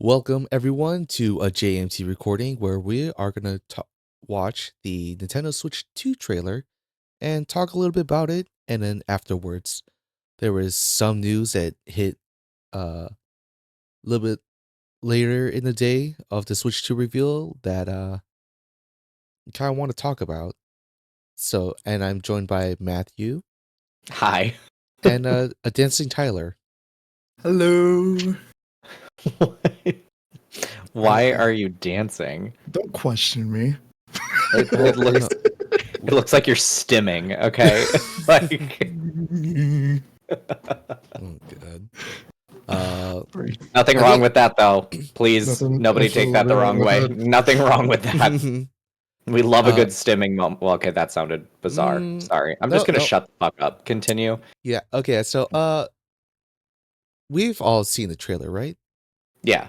Welcome everyone to a JMT recording where we are gonna watch the Nintendo Switch 2 trailer and talk a little bit about it. And then afterwards, there was some news that hit a little bit later in the day of the Switch 2 reveal that kind of want to talk about. So, and I'm joined by Matthew Hi. and a dancing Tyler. Hello. Why are you dancing? Don't question me. It looks like you're stimming, okay? Like Oh god. nothing wrong with that though. Please, Nothing nobody take that the wrong with way. it. Nothing wrong with that. We love a good stimming moment. Well, okay, that sounded bizarre. Sorry. I'm just gonna shut the fuck up. Continue. Yeah. Okay. So, we've all seen the trailer, right? Yeah.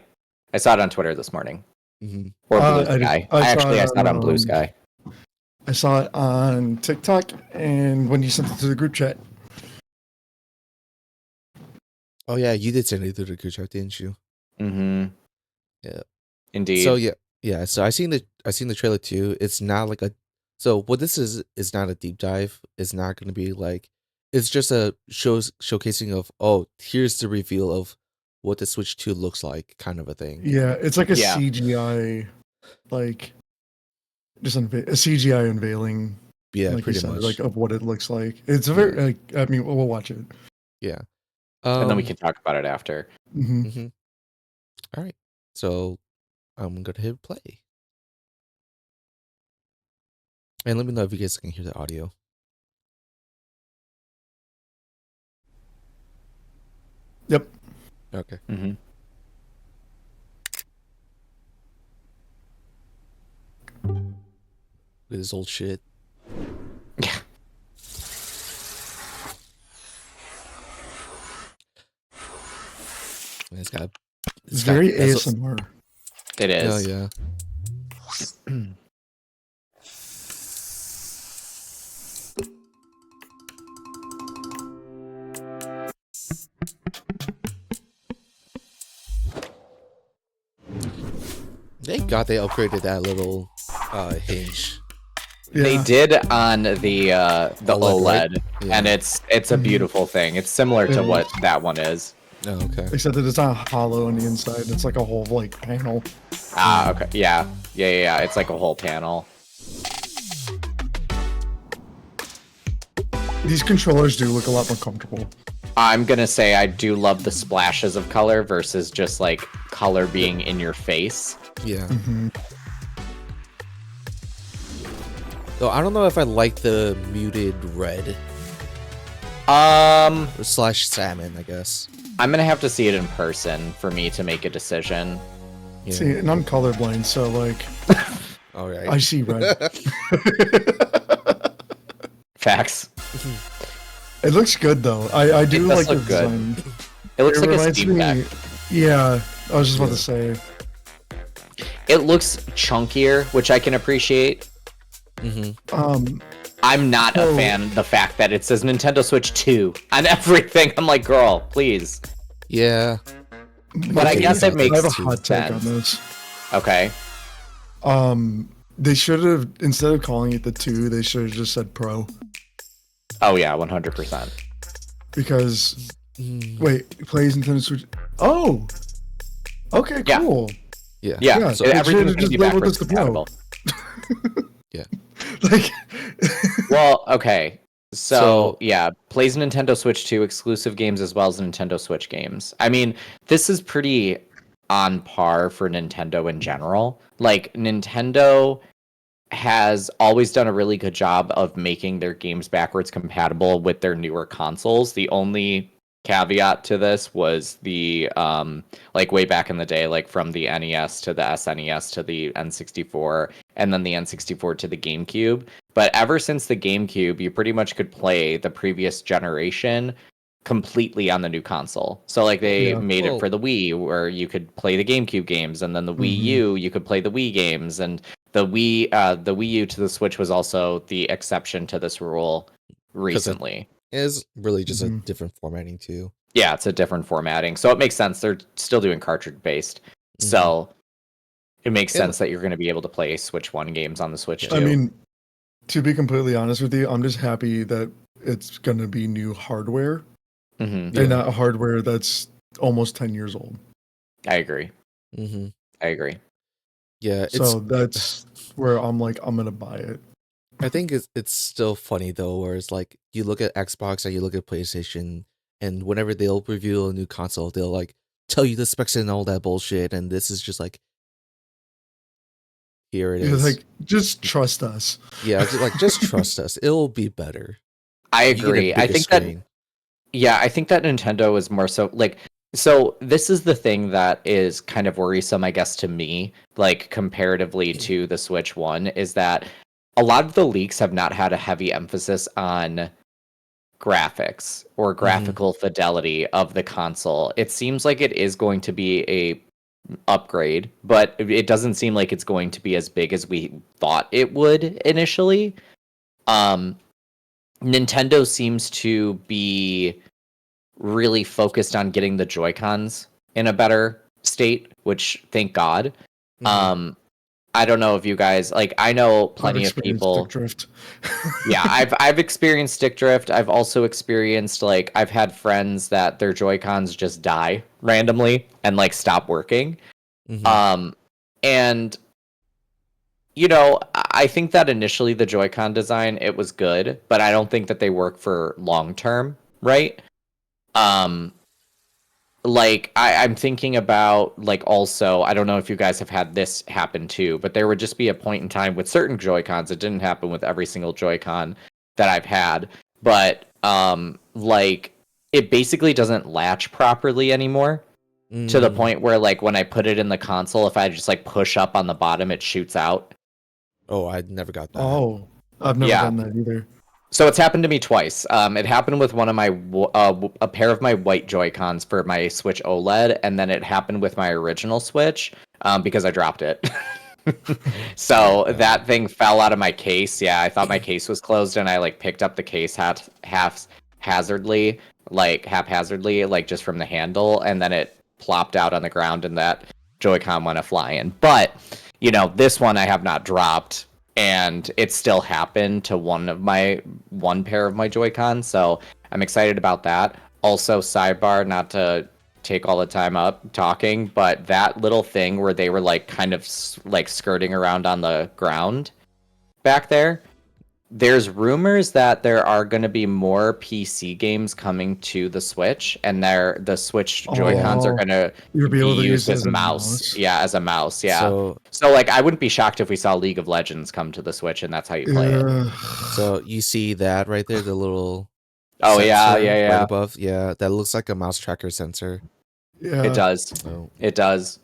I saw it on Twitter this morning. Mm-hmm. Or Blue Sky. I saw it on Blue Sky. I saw it on TikTok and when you sent it to the group chat. Oh yeah, you did send it through the group chat, didn't you? Mm-hmm. Yeah. Indeed. So yeah. So I seen the trailer too. It's not like a. So what this is not a deep dive. It's not going to be like. It's just a showcasing of here's the reveal of what the Switch 2 looks like, kind of a thing. Yeah, it's like a CGI, like just a CGI unveiling. Yeah, like pretty you said, much. like of what it looks like. It's a very like. I mean, we'll watch it. Yeah. And then we can talk about it after. Mm-hmm. All right. So I'm gonna hit play. And let me know if you guys can hear the audio. Yep. Okay. Mm-hmm. Look at this old shit. Yeah. It's very ASMR. It is. Oh yeah. Thank God they upgraded that little hinge. Yeah. They did on the OLED, right? Yeah. and it's a beautiful thing. It's similar to what that one is. Oh, okay. Except that it's not hollow on the inside. It's like a whole like panel. Ah, okay. Yeah. It's like a whole panel. These controllers do look a lot more comfortable. I'm gonna say I do love the splashes of color versus just like color being in your face. Yeah. Mm-hmm. Though I don't know if I like the muted red. Or / salmon, I guess. I'm gonna have to see it in person for me to make a decision. Yeah. See, and I'm colorblind, so like, All right. I see red. Facts. It looks good though. I do like the look good. design. It looks like a reminds Steam Deck. Yeah, I was just about to say. It looks chunkier, which I can appreciate. I'm not a fan of the fact that it says Nintendo Switch 2 on everything. I'm like, girl, please. Yeah. But I guess it makes I have a hot take sense. on this. Okay. They should have, instead of calling it the 2, they should have just said Pro. Oh yeah, 100%. Because wait, it plays Nintendo Switch. Oh, okay, Yeah. cool. Yeah. Yeah, So it everything's should've gonna be just labeled backwards this the Pro. compatible. Yeah. Like, Well, okay. So yeah, plays Nintendo Switch 2 exclusive games as well as Nintendo Switch games. I mean, this is pretty on par for Nintendo in general. Like, Nintendo has always done a really good job of making their games backwards compatible with their newer consoles. The only caveat to this was the like way back in the day, like from the NES to the SNES to the N64 and then the N64 to the GameCube. But ever since the GameCube, you pretty much could play the previous generation completely on the new console. So like they made it for the Wii where you could play the GameCube games, and then the Wii U you could play the Wii games, and the Wii U to the Switch was also the exception to this rule recently. It is really just a different formatting too. Yeah, it's a different formatting. So it makes sense. They're still doing cartridge based. So it makes And sense that you're going to be able to play Switch 1 games on the Switch Yeah. I 2. mean, to be completely honest with you, I'm just happy that it's gonna be new hardware Mhm. Yeah. and not hardware that's almost 10 years old. I agree. hmm I agree. Yeah, So that's where I'm like, I'm gonna buy it. I think it's still funny though, where it's like you look at Xbox and you look at PlayStation, and whenever they'll reveal a new console, they'll like tell you the specs and all that bullshit, and this is just like, here it It's is. like, just trust us. Yeah, just trust us, it'll be better. I You get a agree. I bigger think that screen. Yeah, I think that Nintendo is more so like so this is the thing that is kind of worrisome, I guess, to me, like comparatively to the Switch 1, is that a lot of the leaks have not had a heavy emphasis on graphics or graphical fidelity of the console. It seems like it is going to be a upgrade, but it doesn't seem like it's going to be as big as we thought it would initially. Um, Nintendo seems to be really focused on getting the Joy-Cons in a better state, which thank God. Mhm. I don't know if you guys like I know I've plenty of experienced people. stick drift. Yeah, I've experienced stick drift. I've also experienced like I've had friends that their Joy-Cons just die randomly and like stop working. Mhm. And you know, I think that initially the Joy-Con design it was good, but I don't think that they work for long term, right? Um like I'm thinking about like also I don't know if you guys have had this happen too, but there would just be a point in time with certain Joy-Cons. It didn't happen with every single Joy-Con that I've had, but like it basically doesn't latch properly anymore to the Mm. point where like when I put it in the console, if I just like push up on the bottom, it shoots out. Oh, I never got that. Oh, I've never Yeah. done that either. So it's happened to me twice. It happened with one of my a pair of my white Joy-Cons for my Switch OLED, and then it happened with my original Switch because I dropped it. So Yeah. that thing fell out of my case. Yeah, I thought my case was closed, and I like picked up the case haphazardly, like just from the handle, and then it plopped out on the ground, and that Joy-Con went a flying. But you know, this one I have not dropped and it still happened to one pair of my Joy-Cons, so I'm excited about that. Also, sidebar, not to take all the time up talking, but that little thing where they were like kind of like skirting around on the ground back there, there's rumors that there are going to be more PC games coming to the Switch, and the Switch Joy-Cons are Oh, going to you'll be be able to use used it as as a mouse. mouse. Yeah, as a mouse. Yeah. So So like, I wouldn't be shocked if we saw League of Legends come to the Switch, and that's how you play it. Yeah. so you see that right there, the little Oh yeah, sensor yeah, right yeah. above? Yeah, that looks like a mouse tracker sensor. Yeah. It does. So It does.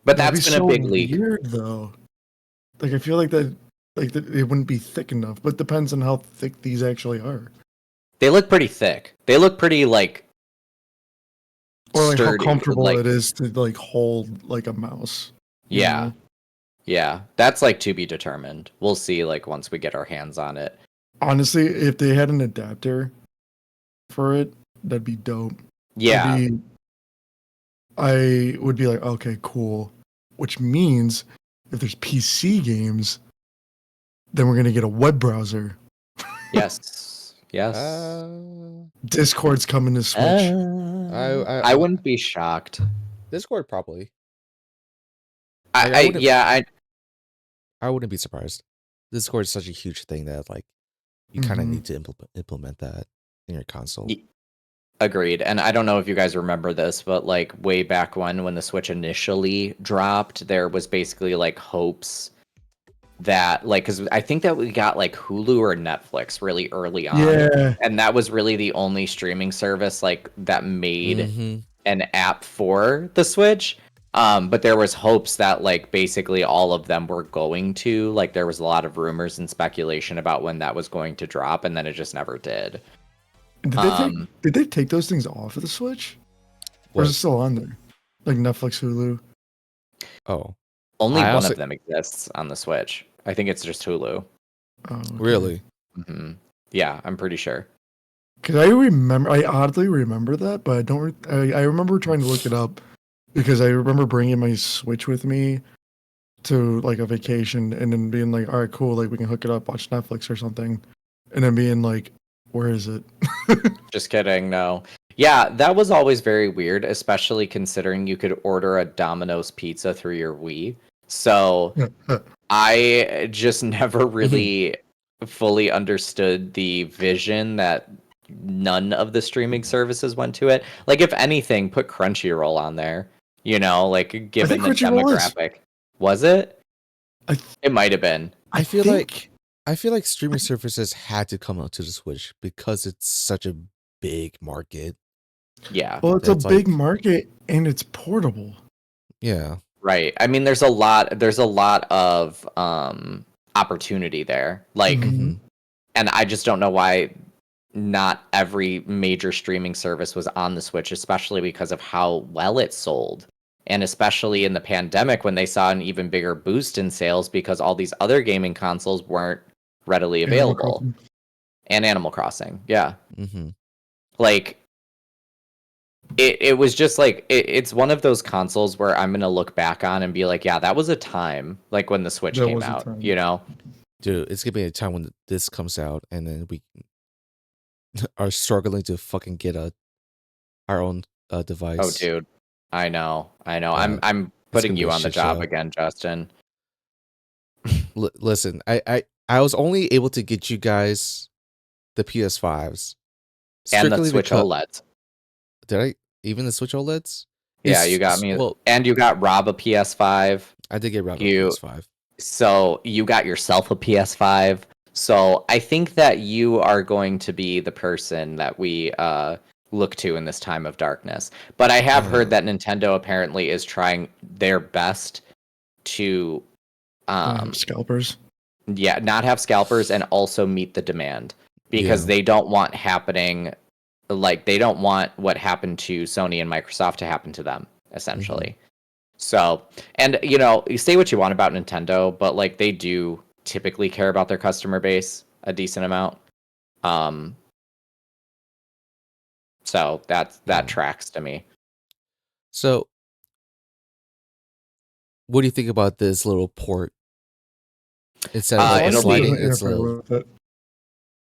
But That'd be that's been so a big leak. weird though. Like I feel like that it wouldn't be thick enough, but depends on how thick these actually are. They look pretty thick. They look pretty like Or like how sturdy. comfortable Like it is to like hold like a mouse. you yeah, know? yeah. That's like to be determined. We'll see. Like once we get our hands on it. Honestly, if they had an adapter for it, that'd be dope. Yeah. I would be like, okay, cool. Which means if there's PC games, then we're gonna get a web browser. Yes. Yes. Discord's coming to Switch. I wouldn't be shocked. Discord probably. I wouldn't be surprised. Discord is such a huge thing that like you kind of Mhm. need to implement that in your console. agreed. And I don't know if you guys remember this, but like way back when the Switch initially dropped, there was basically like hopes that like because I think that we got like Hulu or Netflix really early on. Yeah. And that was really the only streaming service like that made Mhm. an app for the Switch. But there was hopes that like basically all of them were going to like there was a lot of rumors and speculation about when that was going to drop, and then it just never did. Did they take those things off of the Switch? Or is it What? still on there? Like Netflix, Hulu. Oh, Only I one also- of them exists on the Switch. I think it's just Hulu. Oh, okay. really? Yeah, I'm pretty sure. Because I oddly remember that, but I don't. I remember trying to look it up, because I remember bringing my Switch with me to like a vacation and then being like, all right, cool, like we can hook it up, watch Netflix or something, and then being like, where is it? Just kidding. No. Yeah, that was always very weird, especially considering you could order a Domino's pizza through your Wii. So I just never really fully understood the vision that none of the streaming services went to it. Like, if anything, put Crunchyroll on there, like I given think the Crunchyroll is. demographic. Was it? I It might have been. I feel think I feel like streaming services had to come out to the Switch because it's such a big market. Yeah. well, it's a It's big like market and it's portable. yeah. Right. I mean, there's a lot of opportunity there. Like, Mhm. and I just don't know why not every major streaming service was on the Switch, especially because of how well it sold. And especially in the pandemic when they saw an even bigger boost in sales because all these other gaming consoles weren't readily Animal available. Crossing. And Animal Crossing. Yeah. Mm-hmm. Like it was just like it's one of those consoles where I'm gonna look back on and be like, yeah, that was a time, like when the Switch That came was a out, time. Dude, it's gonna be a time when this comes out and then we are struggling to fucking get our own Oh, device. dude, I know. Yeah, I'm it's putting gonna be you a on the shit job show. again, Justin. Listen, I was only able to get you guys the PS5s And the strictly Switch because OLEDs. did I even the Switch OLEDs? Yeah, you got me. Well, And you got Rob a PS5. I did get Rob a You PS5. So you got yourself a PS5. So I think that you are going to be the person that we look to in this time of darkness. But I have heard that Nintendo apparently is trying their best to Scalpers. not have scalpers and also meet the demand because Yeah. they don't want they don't want what happened to Sony and Microsoft to happen to them, essentially. So, and you say what you want about Nintendo, but like they do typically care about their customer base a decent amount. So that tracks to me. So, what do you think about this little port? Instead of like As long as it sliding, doesn't it's interfere little. with it.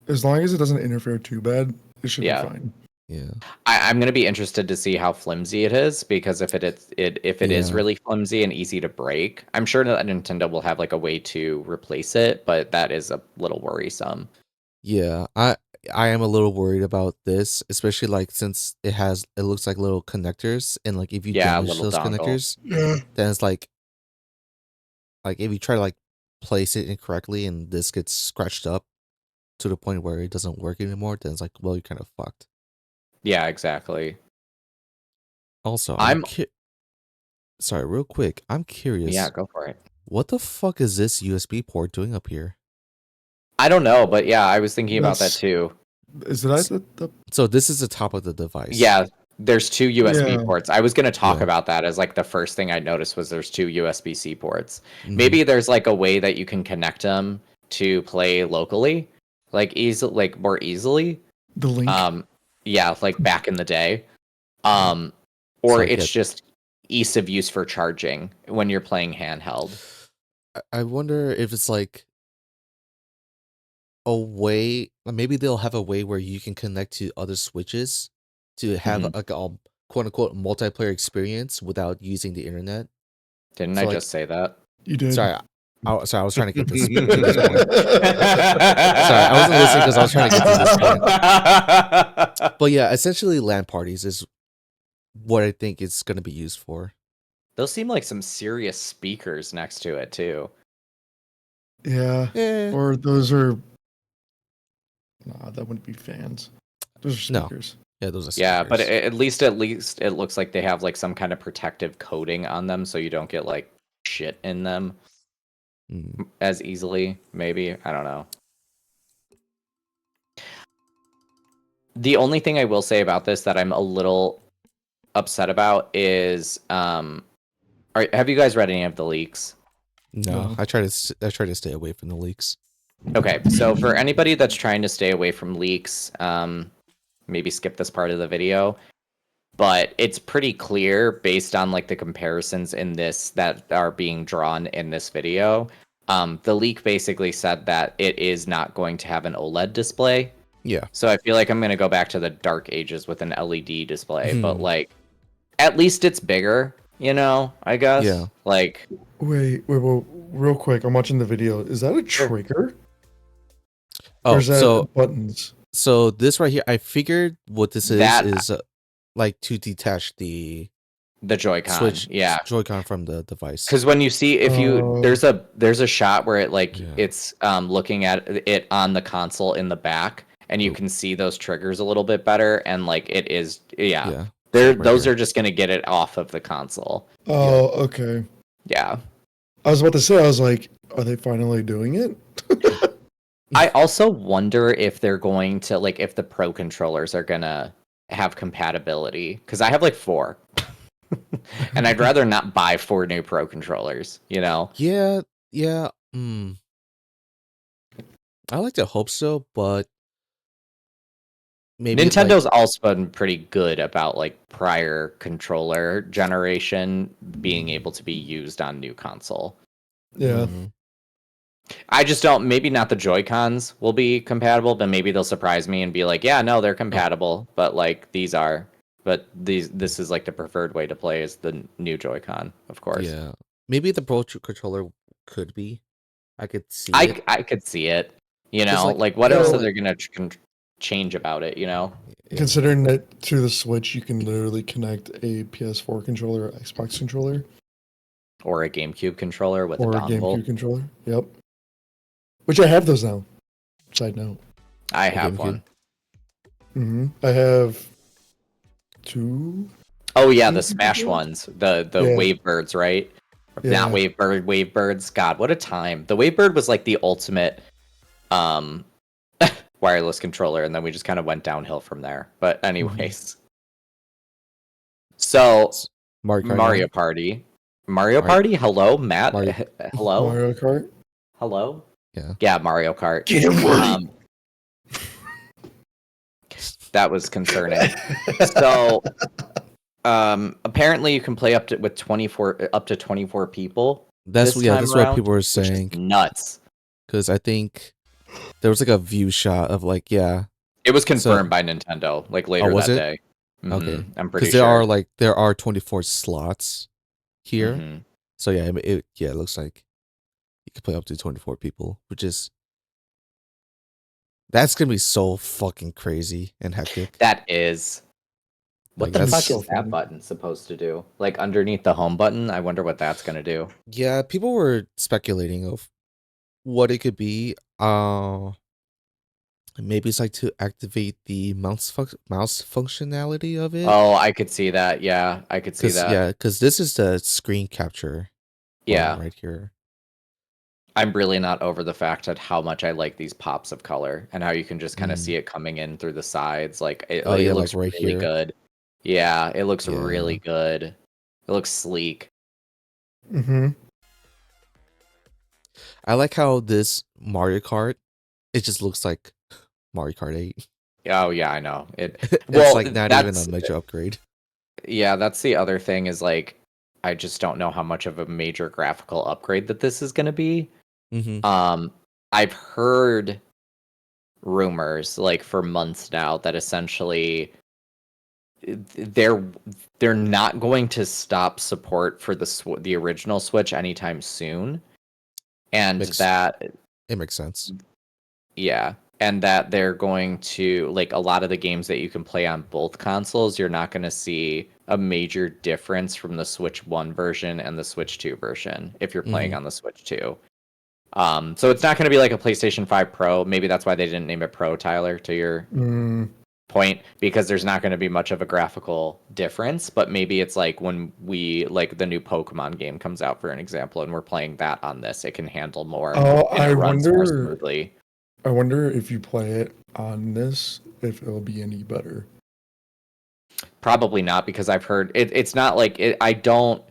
As long as it doesn't interfere too bad, it should Yeah. be fine. Yeah. I'm gonna be interested to see how flimsy it is because if it is Yeah. really flimsy and easy to break, I'm sure that Nintendo will have like a way to replace it, but that is a little worrisome. Yeah, I am a little worried about this, especially like since it looks like little connectors, and like if you Yeah, damage little those dongle. connectors, Yeah. then it's like if you try to like place it incorrectly and this gets scratched up to the point where it doesn't work anymore, then it's like, well, you're kind of fucked. Yeah, exactly. Also, I'm sorry, real quick, I'm curious. Yeah, go for it. What the fuck is this USB port doing up here? I don't know, but yeah, I was thinking about that That's- too. Is that the So this is the top of the device. Yeah, there's two USB Yeah. ports. I was going to talk Yeah. about that as like the first thing I noticed was there's two USB-C ports. Mhm. Maybe there's like a way that you can connect them to play locally, like more easily. the link? Yeah, like back in the day. Or So, it's yeah. just ease of use for charging when you're playing handheld. I wonder if it's like a way, maybe they'll have a way where you can connect to other switches to have Mhm. like a quote unquote multiplayer experience without using the internet. Didn't So, I like- just say that? You did. Sorry, I was trying to get this. To this point. Sorry, I wasn't listening because I was trying to get to this point. But yeah, essentially, LAN parties is what I think it's going to be used for. Those seem like some serious speakers next to it too. Yeah. Eh, Or those are. Nah, that wouldn't be fans. Those are No. speakers. yeah, those are Yeah, but speakers. at least it looks like they have like some kind of protective coating on them, so you don't get like shit in them Mm. as easily. Maybe I don't know. The only thing I will say about this that I'm a little upset about is, have you guys read any of the leaks? No, No. I try to stay away from the leaks. Okay, so for anybody that's trying to stay away from leaks, maybe skip this part of the video. but it's pretty clear based on like the comparisons in this that are being drawn in this video. The leak basically said that it is not going to have an OLED display. Yeah. So I feel like I'm gonna go back to the dark ages with an LED display, but Hmm. like at least it's bigger, I guess. Yeah. Like Wait, real quick. I'm watching the video. Is that a trigger? Or Oh, is that buttons? so this right here, I figured what this That- is like to detach the Joy-Con, Switch yeah. Joy-Con from the device. Because when you see there's a shot where it Yeah. it's looking at it on the console in the back, and you can see those triggers a little bit better, and like it is Yeah. those here. are just gonna get it off of the console. Oh, okay. Yeah. I was about to say, I was like, are they finally doing it? I also wonder if they're going to like if the Pro controllers are gonna have compatibility, because I have like 4. And I'd rather not buy 4 new Pro controllers, Yeah. I like to hope so, but maybe Nintendo's also been pretty good about like prior controller generation being able to be used on new console. Yeah. Mhm. I just don't, maybe not the Joy-Cons will be compatible, but maybe they'll surprise me and be like, yeah, no, they're compatible, but like this is like the preferred way to play is the new Joy-Con, of course. Yeah. Maybe the Pro controller could be. I could see it. I could see it, like, like what you else know, are they gonna change about it, Yeah. Considering that to the Switch, you can literally connect a PS4 controller or Xbox controller. Or a GameCube controller with Or a a dongle. GameCube controller. Yep. Which I have those now. Side note. I have GameCube? one. I have 2. Oh yeah, the GameCube Smash controllers? ones, the Yeah. Wavebirds, right? Yeah. Not Wavebirds. God, what a time! The Wavebird was like the ultimate wireless controller, and then we just kind of went downhill from there. But anyways, so Mario Kart. Mario Party. Hello, Matt. Mario- Hello, Mario Kart. hello. Yeah. Yeah, Mario Kart. That was concerning. So, apparently you can play up to 24 people. That's this yeah. time That's what around, people were which is saying. nuts. Because I think there was like a view shot of like It was confirmed by Nintendo like later was that it? day. Okay. I'm pretty Because sure. there are 24 slots here. Mhm. So yeah, it looks like you can play up to 24 people, which is that's gonna be so fucking crazy and hectic. That is. What Like, the that's fuck so is that funny. button supposed to do? Like underneath the home button? I wonder what that's gonna do. Yeah, people were speculating of what it could be. Maybe it's like to activate the mouse functionality of it. Oh, I could see that. Yeah, I could see that. Because this is the screen capture Yeah. button right here. I'm really not over the fact at how much I like these pops of color and how you can just kind of see it coming in through the sides. Like it yeah, looks like right really here. good. Yeah, it looks Yeah. really good. It looks sleek. I like how this Mario Kart, it just looks like Mario Kart 8. Oh yeah, I know. It's It's like not even a major upgrade. Yeah, that's the other thing is like I just don't know how much of a major graphical upgrade that this is going to be. Mm-hmm. I've heard rumors like for months now that essentially they're not going to stop support for the original Switch anytime soon, and It makes sense. yeah, and that they're going to like a lot of the games that you can play on both consoles, you're not going to see a major difference from the Switch 1 version and the Switch 2 version if you're playing on the Switch 2. So it's not going to be like a PlayStation 5 Pro. Maybe that's why they didn't name it Pro, Tyler, to your point, because there's not going to be much of a graphical difference. But maybe it's like when like the new Pokemon game comes out, for an example, and we're playing that on this, it can handle more. Oh, and it runs more smoothly. I wonder if you play it on this, if it'll be any better. Probably not, because I've heard it's not like it. I don't.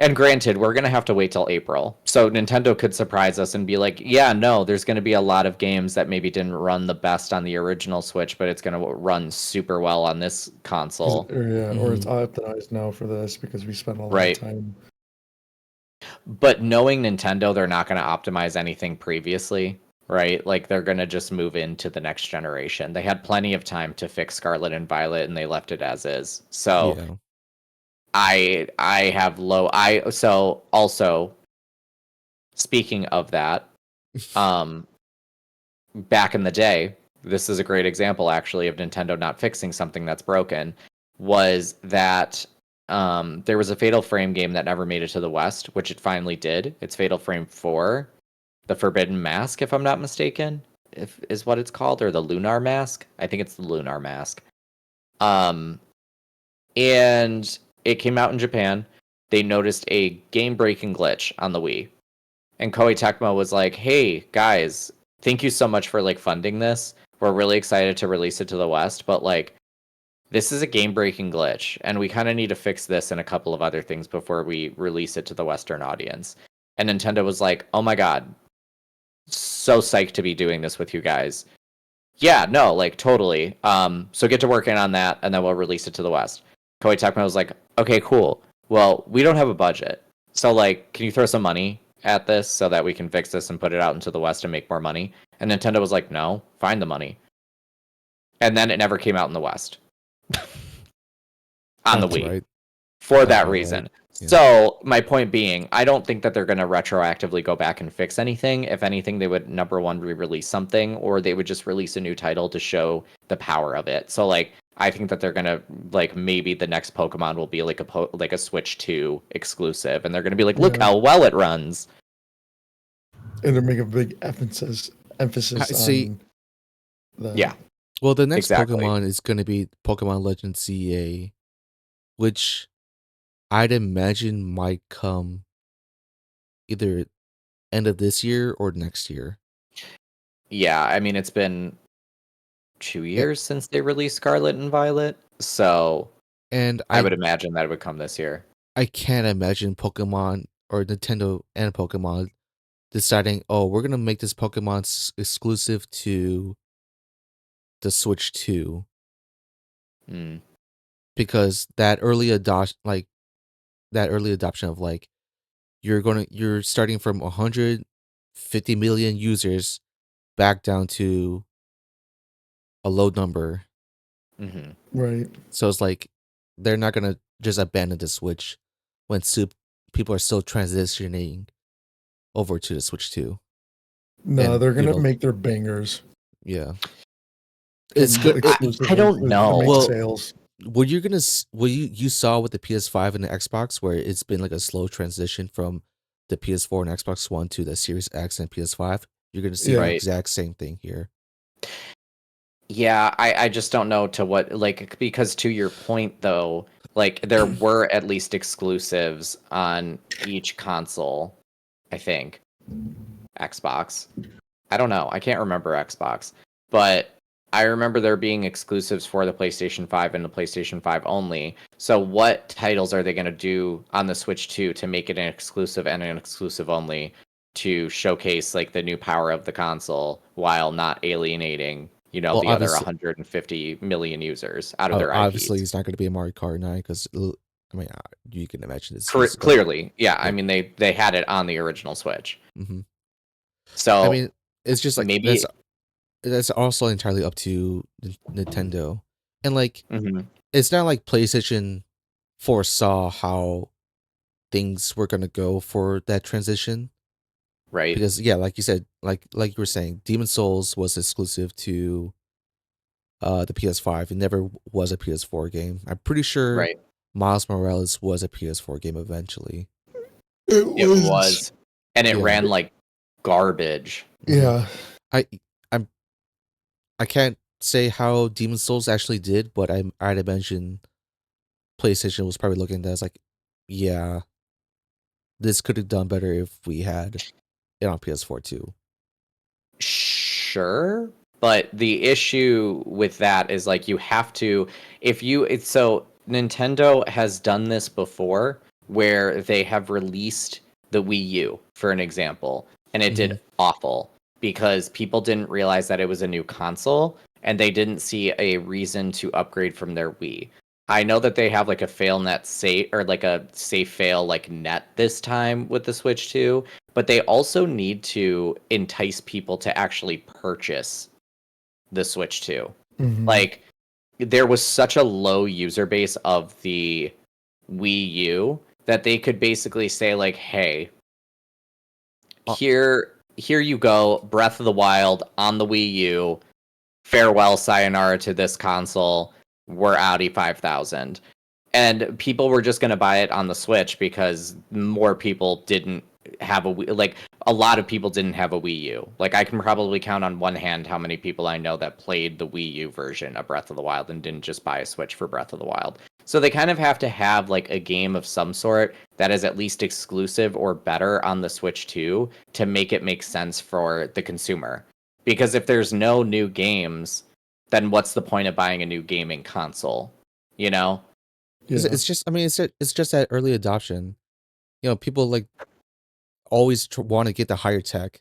And granted, we're going to have to wait till April. So Nintendo could surprise us and be like, yeah, no, there's going to be a lot of games that maybe didn't run the best on the original Switch, but it's going to run super well on this console. Or it's Mhm. optimized now for this because we spent a lot of Right. time. But knowing Nintendo, they're not going to optimize anything previously, right? Like they're going to just move into the next generation. They had plenty of time to fix Scarlet and Violet and they left it as is. So Yeah. I have low so also speaking of that, back in the day, this is a great example actually of Nintendo not fixing something that's broken, was that there was a Fatal Frame game that never made it to the West, which it finally did. It's Fatal Frame 4, The Forbidden Mask, if I'm not mistaken, if is what it's called, or the Lunar Mask. I think it's the Lunar Mask. And it came out in Japan. They noticed a game-breaking glitch on the Wii. And Koei Tecmo was like, "Hey guys, thank you so much for like funding this. We're really excited to release it to the West, but like this is a game-breaking glitch and we kind of need to fix this and a couple of other things before we release it to the Western audience." And Nintendo was like, "Oh my god, so psyched to be doing this with you guys." Yeah, no, like totally. So get to working on that and then we'll release it to the West. Koei Tecmo was like, "Okay, cool. Well, we don't have a budget. So like, can you throw some money at this so that we can fix this and put it out into the West and make more money?" And Nintendo was like, "No, find the money." And then it never came out in the West on the That's Wii right. for That's that about reason. right. Yeah. So my point being, I don't think that they're going to retroactively go back and fix anything. If anything, they would number one re-release something, or they would just release a new title to show the power of it. So like, I think that they're gonna like maybe the next Pokemon will be like a Switch 2 exclusive, and they're gonna be like, look Yeah. how well it runs. And they're making a big emphasis See, on that. Yeah, well, the next exactly. Pokemon is going to be Pokemon Legends CA, which I'd imagine might come either end of this year or next year. Yeah, I mean it's been 2 A- years since they released Scarlet and Violet, so And I would imagine that it would come this year. I can't imagine Pokemon or Nintendo and Pokemon deciding, oh, we're gonna make this Pokemon exclusive to the Switch 2 Hmm. because that early adoption of like you're starting from 150 million users back down to a low number. Hmm. Right. So it's like they're not gonna just abandon the Switch when people are still transitioning over to the Switch 2. No, And they're gonna make their bangers. yeah. It's good. I don't To make know. Well, sales. what you're gonna what you saw with the PS5 and the Xbox, where it's been like a slow transition from the PS4 and Xbox One to the Series X and PS5. You're gonna see the Yeah. Right. exact same thing here. Yeah, I just don't know to what like because to your point though, like there were at least exclusives on each console, I think. Xbox. I don't know. I can't remember Xbox. But I remember there being exclusives for the PlayStation 5 and the PlayStation 5 only. So what titles are they going to do on the Switch 2 to make it an exclusive and an exclusive only to showcase like the new power of the console while not alienating, Well, the other obviously, 150 million users out of their obviously, IPs? it's not gonna be a Mario Kart 9 because I mean, you can imagine this is gonna. Clearly, yeah. I Yeah. mean, they had it on the original Switch. Hmm. I So mean, it's just like maybe. that's also entirely up to Nintendo, and like Mhm. it's not like PlayStation foresaw how things were gonna go for that transition. Right, Because yeah, like you said, like you were saying, Demon Souls was exclusive to the PS5. It never was a PS4 game. I'm pretty sure right. Miles Morales was a PS4 game eventually. It It was. was, and it Yeah. ran like garbage. Yeah. I I'm I can't say how Demon Souls actually did, but I'd imagine PlayStation was probably looking at that as like, yeah, this could have done better if we had it on PS4 too. Sure, but the issue with that is like you have to if you it's so Nintendo has done this before where they have released the Wii U, for an example, and it did awful because people didn't realize that it was a new console and they didn't see a reason to upgrade from their Wii. I know that they have like a fail net safe or like a safe fail like net this time with the Switch 2, but they also need to entice people to actually purchase the Switch 2. Like there was such a low user base of the Wii U that they could basically say like, "Hey, here you go, Breath of the Wild on the Wii U. Farewell, sayonara to this console. We're Audi 5000." And people were just going to buy it on the Switch because more people didn't have a Wii, like a lot of people didn't have a Wii U. Like I can probably count on one hand how many people I know that played the Wii U version of Breath of the Wild and didn't just buy a Switch for Breath of the Wild. So they kind of have to have like a game of some sort that is at least exclusive or better on the Switch 2 to make it make sense for the consumer. Because if there's no new games, then what's the point of buying a new gaming console? You know? It's just, I mean, it's just that early adoption. You know, people like always want to get the higher tech.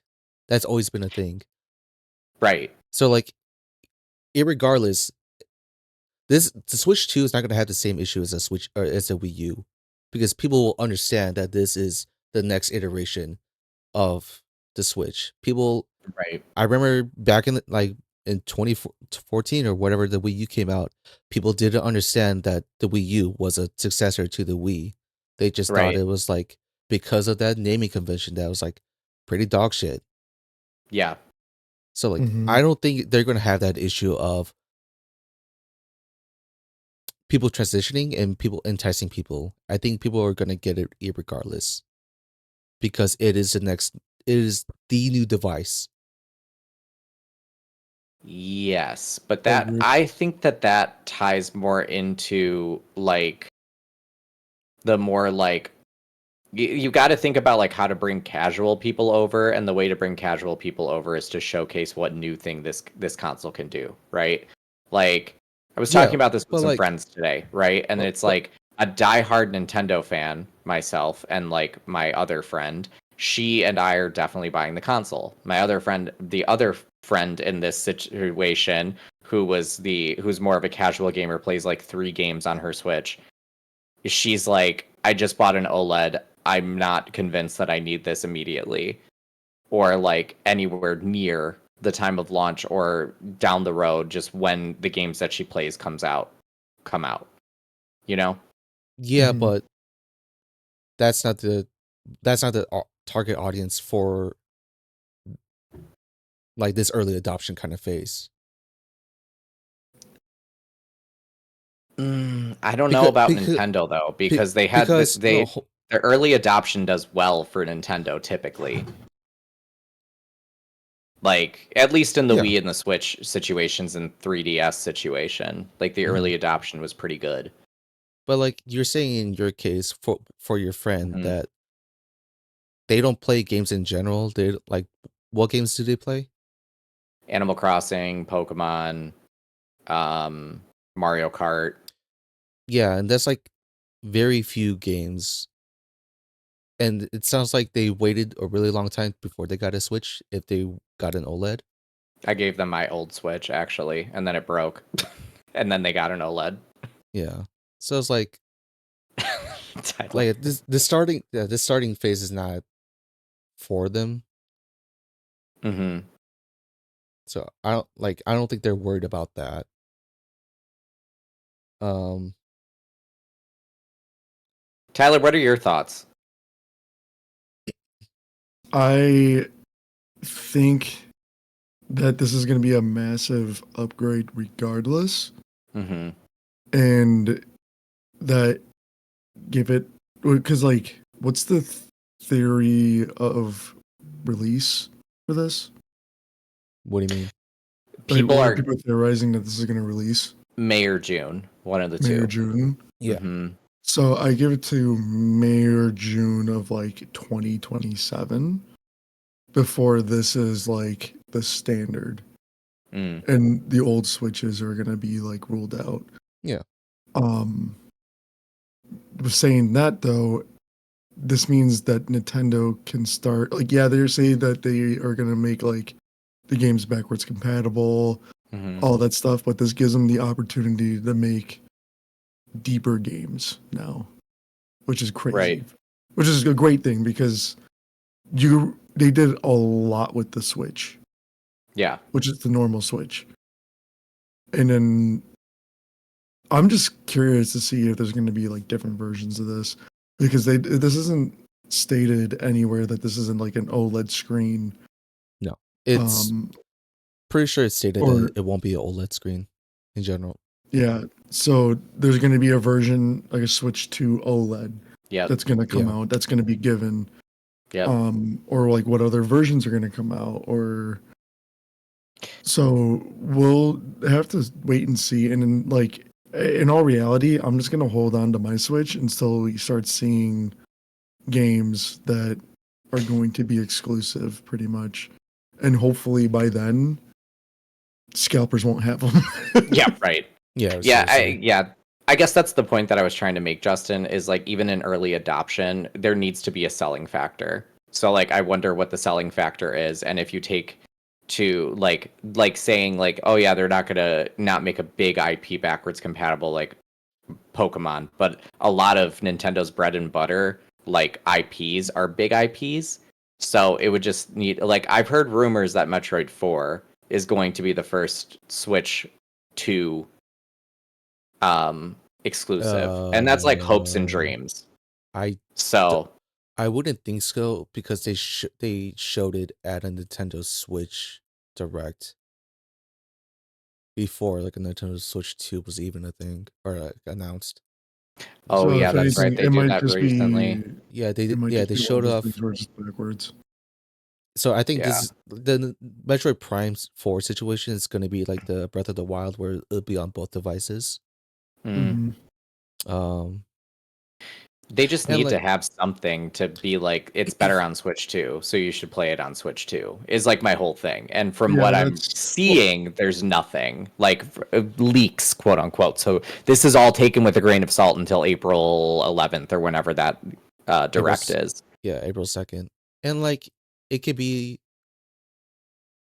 That's always been a thing. Right. So like, irregardless, the Switch 2 is not going to have the same issue as a Switch or as a Wii U, because people will understand that this is the next iteration of the Switch. People, Right. I remember back in in 2014 or whatever the Wii U came out, people didn't understand that the Wii U was a successor to the Wii. They just thought Right. it was like, because of that naming convention, that was like pretty dog shit. Yeah. So like, I don't think they're going to have that issue of people transitioning and people enticing people. I think people are going to get it regardless, because it is it is the new device. Yes, but that I think that ties more into like the more like you got to think about like how to bring casual people over, and the way to bring casual people over is to showcase what new thing this console can do, right? Like I was talking about this with some friends today, right? And it's like a diehard Nintendo fan, myself and like my other friend, she and I are definitely buying the console. My other friend, the other friend in this situation, who's more of a casual gamer, plays like 3 games on her Switch. She's like, I just bought an OLED. I'm not convinced that I need this immediately, or like anywhere near the time of launch or down the road, just when the games that she plays come out. You know? Yeah, but that's not the target audience for like this early adoption kind of phase. I don't know about Nintendo though, because they had the early adoption does well for Nintendo typically. Like at least in the Wii and the Switch situations and 3DS situation, like the early adoption was pretty good. But like you're saying in your case for your friend that they don't play games in general. They like, what games do they play? Animal Crossing, Pokemon, Mario Kart. Yeah, and that's like very few games. And it sounds like they waited a really long time before they got a Switch, if they got an OLED. I gave them my old Switch actually, and then it broke. And then they got an OLED. Yeah. So it's like like the starting phase is not for them. So I don't think they're worried about that. Tyler, what are your thoughts? I think that this is going to be a massive upgrade regardless. And that give it, because like, what's the theory of release for this? What do you mean? People are theorizing that this is going to release May or June, one of the two. May or June. Yeah. So I give it to May or June of like 2027 before this is like the standard. And the old Switches are going to be like ruled out. Yeah. Saying that though, this means that Nintendo can start like they're saying that they are gonna make like the games backwards compatible, all that stuff, but this gives them the opportunity to make deeper games now, which is crazy. Right. Which is a great thing because they did a lot with the Switch. Yeah. Which is the normal Switch. And then I'm just curious to see if there's going to be like different versions of this because this isn't stated anywhere that this isn't like an OLED screen. No, it's pretty sure it's stated that it won't be an OLED screen in general. Yeah, so there's going to be a version like a Switch 2 OLED. Yeah, that's going to come out. That's going to be given. Yeah. Or like what other versions are going to come out, or so we'll have to wait and see. And then, like in all reality, I'm just going to hold on to my Switch until we start seeing games that are going to be exclusive, pretty much. And hopefully by then, scalpers won't have them. Yeah, right. Yeah. I guess that's the point that I was trying to make, Justin, is like even in early adoption, there needs to be a selling factor. So like I wonder what the selling factor is, and if you take to like saying like, oh yeah, they're not gonna not make a big IP backwards compatible like Pokemon, but a lot of Nintendo's bread and butter like IPs are big IPs. So it would just need like I've heard rumors that Metroid 4 is going to be the first Switch 2 exclusive, and that's like hopes and dreams. I wouldn't think so because they showed it at a Nintendo Switch Direct before like a Nintendo Switch 2 was even a thing or announced. Oh so yeah, that's right. They did that recently. They showed off backwards. So I think this is the Metroid Prime 4 situation is going to be like the Breath of the Wild, where it'll be on both devices. They just need to have something to be like it's better on Switch 2, so you should play it on Switch 2 is like my whole thing. And from what I'm seeing, there's nothing like leaks, quote unquote. So this is all taken with a grain of salt until April 11th or whenever that direct is. Yeah, April 2nd. And like it could be,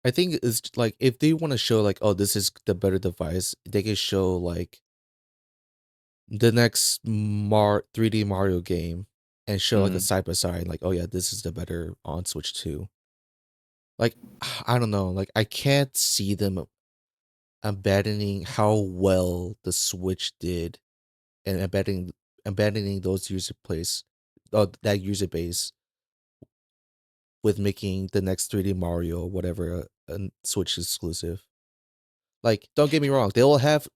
I think it's like if they want to show like, oh, this is the better device, they could show like the next 3D Mario game and show like a side by side, like, oh yeah, this is the better on Switch 2. Like, I don't know, like I can't see them abandoning how well the Switch did and abandoning those that user base with making the next 3D Mario or whatever a Switch exclusive. Like, don't get me wrong, they will have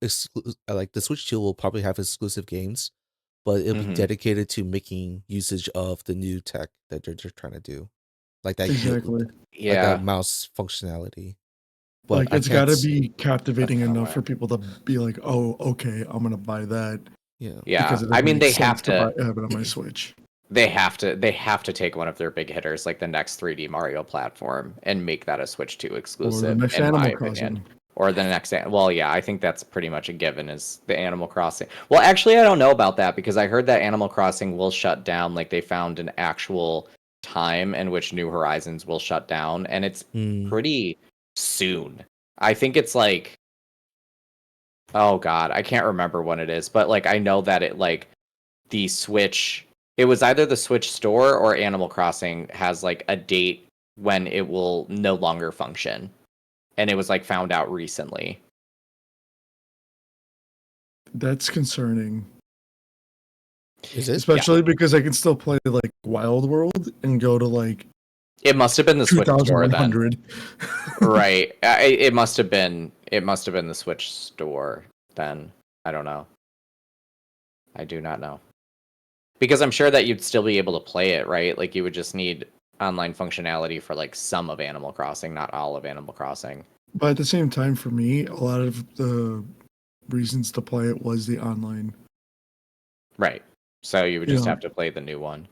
like the Switch 2 will probably have exclusive games, but it'll be dedicated to making usage of the new tech that they're trying to do, like that like that mouse functionality. But like it's got to be captivating enough for people to be like, oh, okay, I'm gonna buy that. Yeah. I mean, they have to have it on my Switch. They have to take one of their big hitters, like the next 3D Mario platform, and make that a Switch 2 exclusive. Or the next Animal Crossing. Or the next, well, yeah, I think that's pretty much a given is the Animal Crossing. Well, actually, I don't know about that because I heard that Animal Crossing will shut down. Like they found an actual time in which New Horizons will shut down, and it's pretty soon. I think it's like, oh God, I can't remember when it is, but like I know that it like the Switch, it was either the Switch store or Animal Crossing has like a date when it will no longer function. And it was like found out recently. That's concerning. Is it? Especially because I can still play like Wild World and go to like. It must have been the Switch store then. Right. It must have been the Switch store then. I don't know. I do not know. Because I'm sure that you'd still be able to play it, right? Like you would just need online functionality for like some of Animal Crossing, not all of Animal Crossing. But at the same time, for me, a lot of the reasons to play it was the online. Right. So you would just have to play the new one.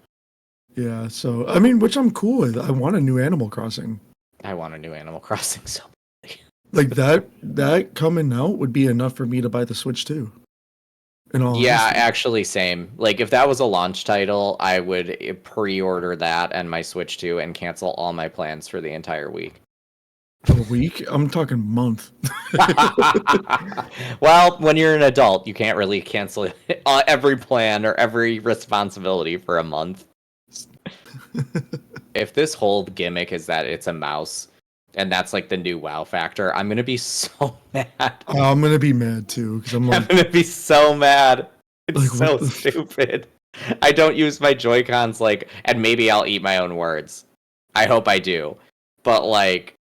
Yeah. So I mean, which I'm cool with. I want a new Animal Crossing. I want a new Animal Crossing so like that coming out would be enough for me to buy the Switch too. In all Yeah, honesty. actually, same. Like, if that was a launch title, I would pre-order that and my Switch 2 and cancel all my plans for the entire week. A week? I'm talking month. Well, when you're an adult, you can't really cancel every plan or every responsibility for a month. If this whole gimmick is that it's a mouse and that's like the new wow factor, I'm gonna be so mad. I'm gonna be mad too because I'm I'm like, gonna be so mad. It's like so what the stupid. I don't use my Joy-Cons like, and maybe I'll eat my own words. I hope I do. But like,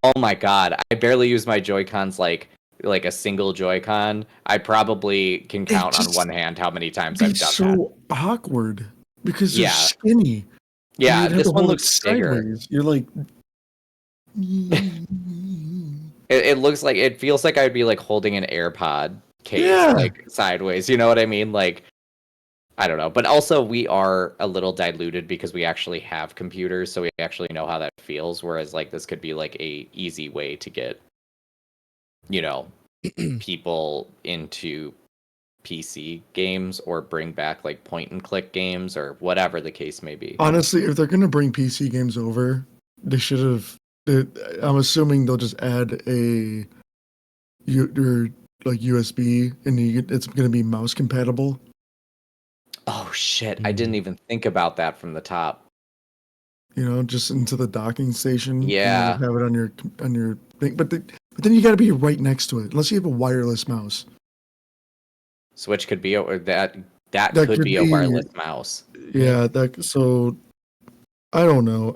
oh my god, I barely use my Joy-Cons like a single Joy-Con. I probably can it count on just one hand how many times be I've done that. so awkward because they're Yeah. skinny. And Yeah, you'd have this to one hold it looks bigger. sideways. You're like, It looks like it feels like I'd be like holding an AirPod case yeah. like sideways. You know what I mean? Like I don't know. But also we are a little diluted because we actually have computers, so we actually know how that feels. Whereas like this could be like a easy way to get, you know, people into PC games or bring back like point and click games or whatever the case may be. Honestly, if they're gonna bring PC games over, they should have. I'm assuming they'll just add your like USB, and it's gonna be mouse compatible. Oh shit, I didn't even think about that from the top. You know, just into the docking station, and then Yeah. just have it on your thing. But then you got to be right next to it, unless you have a wireless mouse. Switch could be or that That could could be a be, wireless mouse. yeah. That so I don't know.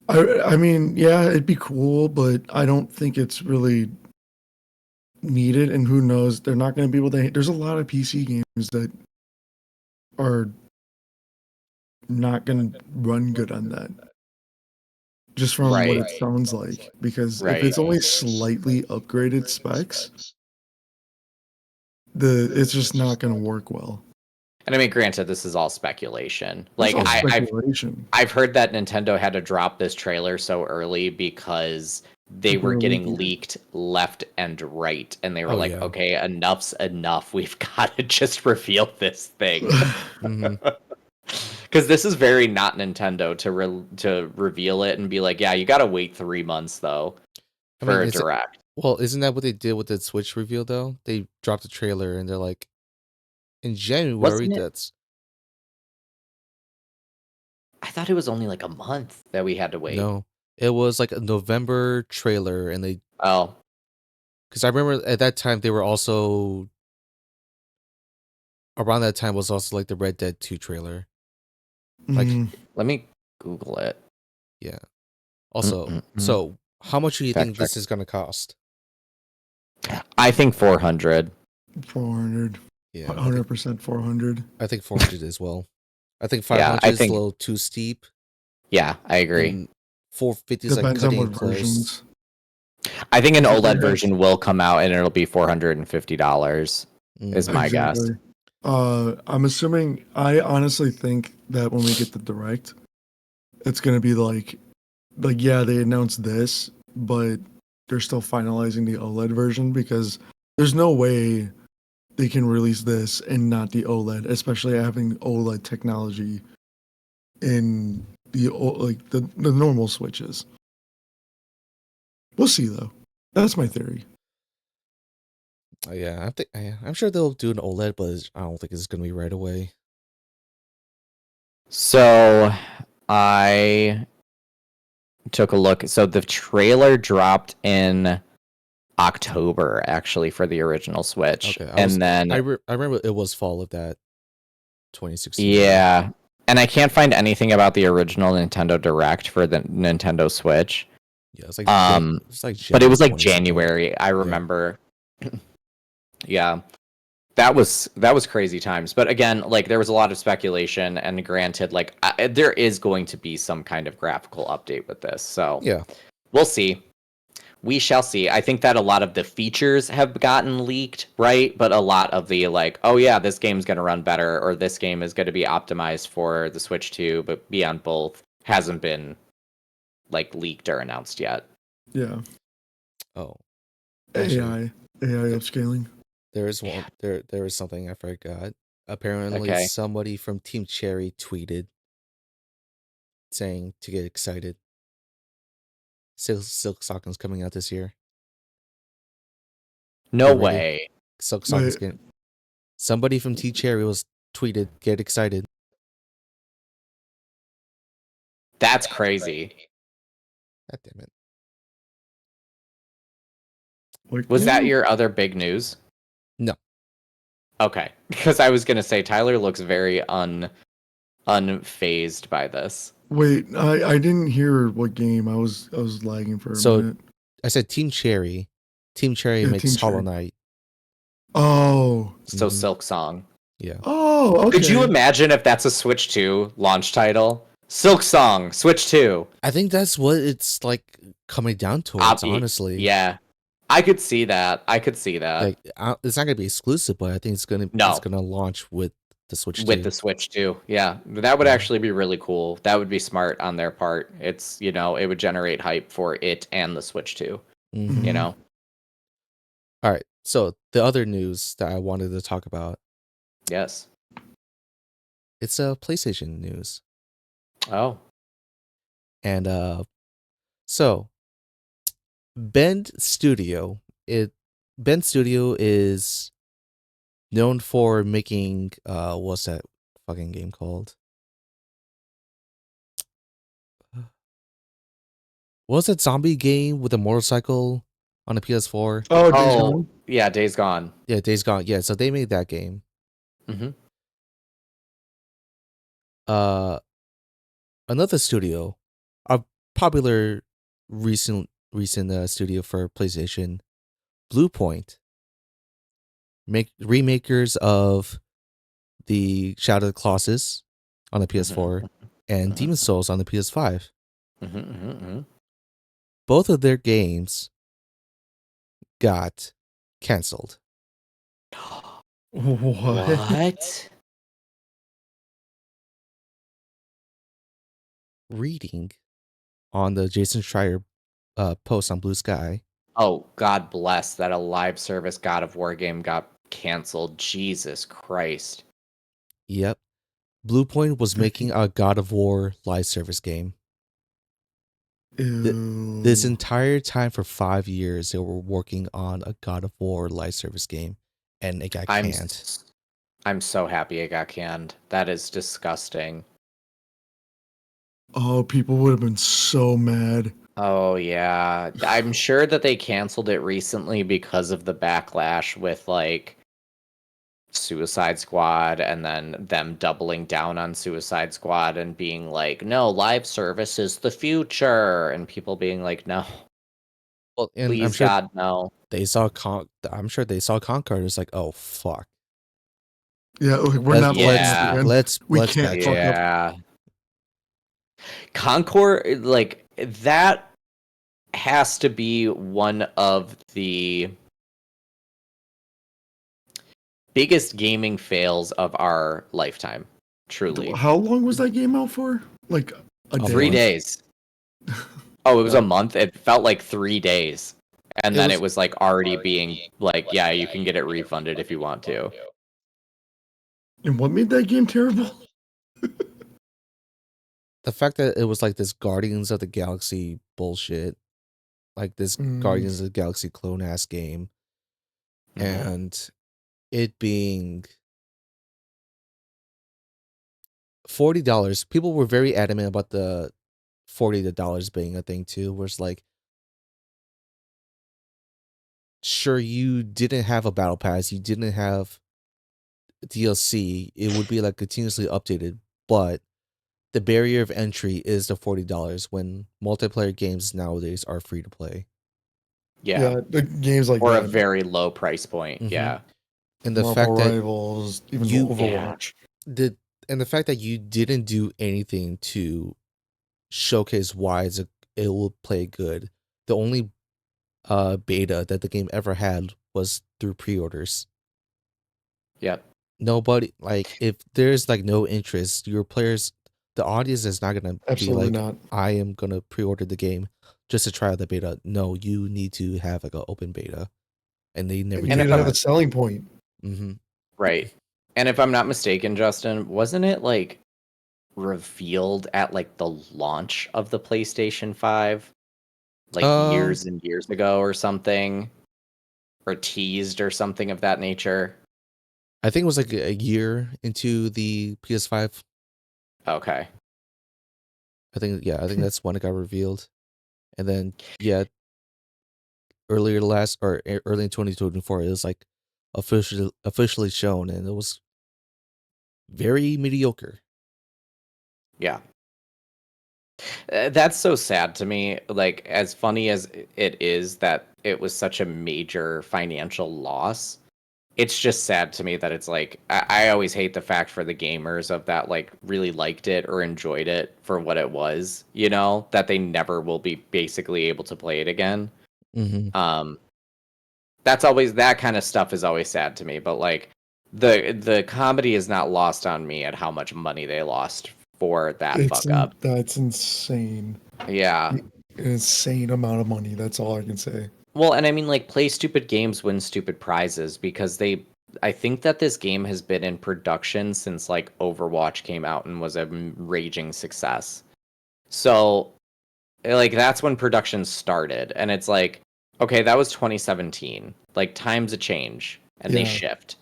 I mean, yeah, it'd be cool, but I don't think it's really needed. And who knows? They're not going to be able to. There's a lot of PC games that are not going to run good on that. Just from what Right. it sounds like, because if Right. it's only slightly upgraded specs, it's just not going to work well. And I mean, granted, this is all speculation. It's Like all I've speculation. heard that Nintendo had to drop this trailer so early because they People were are getting leaking it. leaked left and right, and they were Oh, like, yeah. "Okay, enough's enough. We've got to just reveal this thing." Mhm. Because this is very not Nintendo to reveal it and be like, "Yeah, you got to wait 3 months though I for mean, a direct." well, isn't that what they did with the Switch reveal though? They dropped a trailer and they're like, in January, Wasn't it? that's I thought it was only like a month that we had to wait. no. It was like a November trailer, and Oh, because I remember at that time they were also around that time was also like the Red Dead 2 trailer. Like, let me Google it. yeah. Also, Mm-mm-mm. so how much do you Fact think this check. is gonna cost? I think 400. 400. Yeah, 100% 400. I think 400 as well. I think Yeah, 500 I is a think little too steep, yeah, I agree. and 450 is like Depends on cutting what it close. versions. I think an If they OLED have- version will come out and it'll be $450 is Mm. my guess. Exactly. I'm assuming. I honestly think that when we get the direct, it's gonna be like yeah, they announced this, but they're still finalizing the OLED version because there's no way they can release this and not the OLED, especially having OLED technology in the normal switches. We'll see though. That's my theory. Yeah, I'm sure they'll do an OLED, but I don't think it's gonna be right away. So I took a look. So the trailer dropped in October actually for the original Switch. Okay, and then I remember it was fall of that 2016. yeah, and I can't find anything about the original Nintendo Direct for the Nintendo Switch. Yeah, it's like But it was like 20 something. January. I remember. Yeah, that was crazy times. But again, like there was a lot of speculation, and granted, like there is going to be some kind of graphical update with this. So Yeah, we'll see. We shall see. I think that a lot of the features have gotten leaked, right? But a lot of the like, oh yeah, this game's going to run better, or this game is going to be optimized for the Switch 2, but be on both, hasn't been like leaked or announced yet. Yeah. Oh, AI. AI upscaling. There is one. There is something I forgot. Apparently, Okay. somebody from Team Cherry tweeted saying to get excited. Silk Stocking's coming out this year. No Get ready. way. Silk Stocking's Wait, getting. Somebody from Team Cherry was tweeted, "Get excited." That's crazy. God damn it! like Was that ooh. your other big news? No. Okay. Because I was gonna say Tyler looks very unfazed by this. Wait, I didn't hear what game. I was lagging for a So minute. I said Team Cherry. Team Cherry Yeah, makes Team Hollow Cherry. Knight. Oh. So Mhm. Silk Song. Yeah. Oh, okay. Could you imagine if that's a Switch 2 launch title? Silk Song, Switch 2. I think that's what it's like coming down towards. Honestly, Yeah. I could see that. like it's not gonna be exclusive, but I think it's No, gonna launch with the Switch with 2. the Switch 2. Yeah. That would actually be really cool. That would be smart on their part. It's, it would generate hype for it and the Switch 2, Mhm. you know? All right. So the other news that I wanted to talk about, Yes. it's a PlayStation news, Oh. and so Bend Studio. Bend Studio is known for making what's that fucking game called? What was that zombie game with a motorcycle on the PS4? Oh, Days Oh, Gone. yeah, Days Gone. Yeah, Days Gone. Yeah, so they made that game. Mm-hmm. Uh, another studio, a popular recent studio for PlayStation, Bluepoint, make remakers of the Shadow of the Colossus on the PS4 and Mhm. Demon Souls on the PS5. Mm-hmm, mm-hmm. Both of their games got canceled. What? Reading on the Jason Schreier post on Blue Sky, Oh, God bless that a live service God of War game got canceled. Jesus Christ. yep, Bluepoint was making a God of War live service game. This Ew. entire time for 5 years, they were working on a God of War live service game, and it got I'm canned. s- I'm so happy it got canned. That is disgusting. Oh, people would have been so mad. Oh yeah. I'm sure that they canceled it recently because of the backlash with like Suicide Squad and then them doubling down on Suicide Squad and being like, "No, live service is the future." And people being like, "No, Well, and I'm please sure God, no." they saw I'm sure they saw Concord. It's like, oh fuck, Yeah, like, we're let's not fucking let's up Yeah. again. We let's can't patch it. fuck up. Yeah. Concord, like that has to be one of the biggest gaming fails of our lifetime. Truly. How long was that game out for? Like a day? 3 month. days. Oh, it was a Like, month. It felt like 3 days. And It then was- it was like already being like, yeah, you can get it refunded if you want to. And what made that game terrible? the fact that it was like this Guardians of the Galaxy bullshit, like this Guardians of the Galaxy clone ass game, Mhm. and it being $40. People were very adamant about the $40 being a thing too. Where it's like, sure, you didn't have a battle pass, you didn't have DLC, it would be like continuously updated, but the barrier of entry is the $40 when multiplayer games nowadays are free to play. Yeah. The games like Or a that. very low price point. Mhm. Yeah. And the Marvel fact that Rivals, even you- Overwatch. the fact that you didn't do anything to showcase why it will play good. The only beta that the game ever had was through pre-orders. Yep. Nobody, like, if there's like no interest, your players, the audience is not gonna be Absolutely like, not. I am gonna pre-order the game just to try out the beta. No, you need to have like an open beta. and they never You And did if didn't have I'm a selling point. Mm-hmm. right, and if I'm not mistaken, Justin, wasn't it like revealed at like the launch of the PlayStation 5, like years and years ago or something, or teased or something of that nature? I think it was like a year into the PS5. Okay. I think that's when it got revealed, and then early in 2024, it was like officially shown, and it was very mediocre. Yeah. That's so sad to me. Like, as funny as it is that it was such a major financial loss, it's just sad to me that it's like I always hate the fact for the gamers of that like really liked it or enjoyed it for what it was, that they never will be basically able to play it again. Mm-hmm. That's always, that kind of stuff is always sad to me, but like the comedy is not lost on me at how much money they lost for that fuck up. That's insane. Yeah. An insane amount of money. That's all I can say. Well, and I mean, like, play stupid games, win stupid prizes, because I think that this game has been in production since like Overwatch came out and was a raging success. So, like, that's when production started, and it's like, okay, that was 2017. Like, times a change, and they Yeah. shift.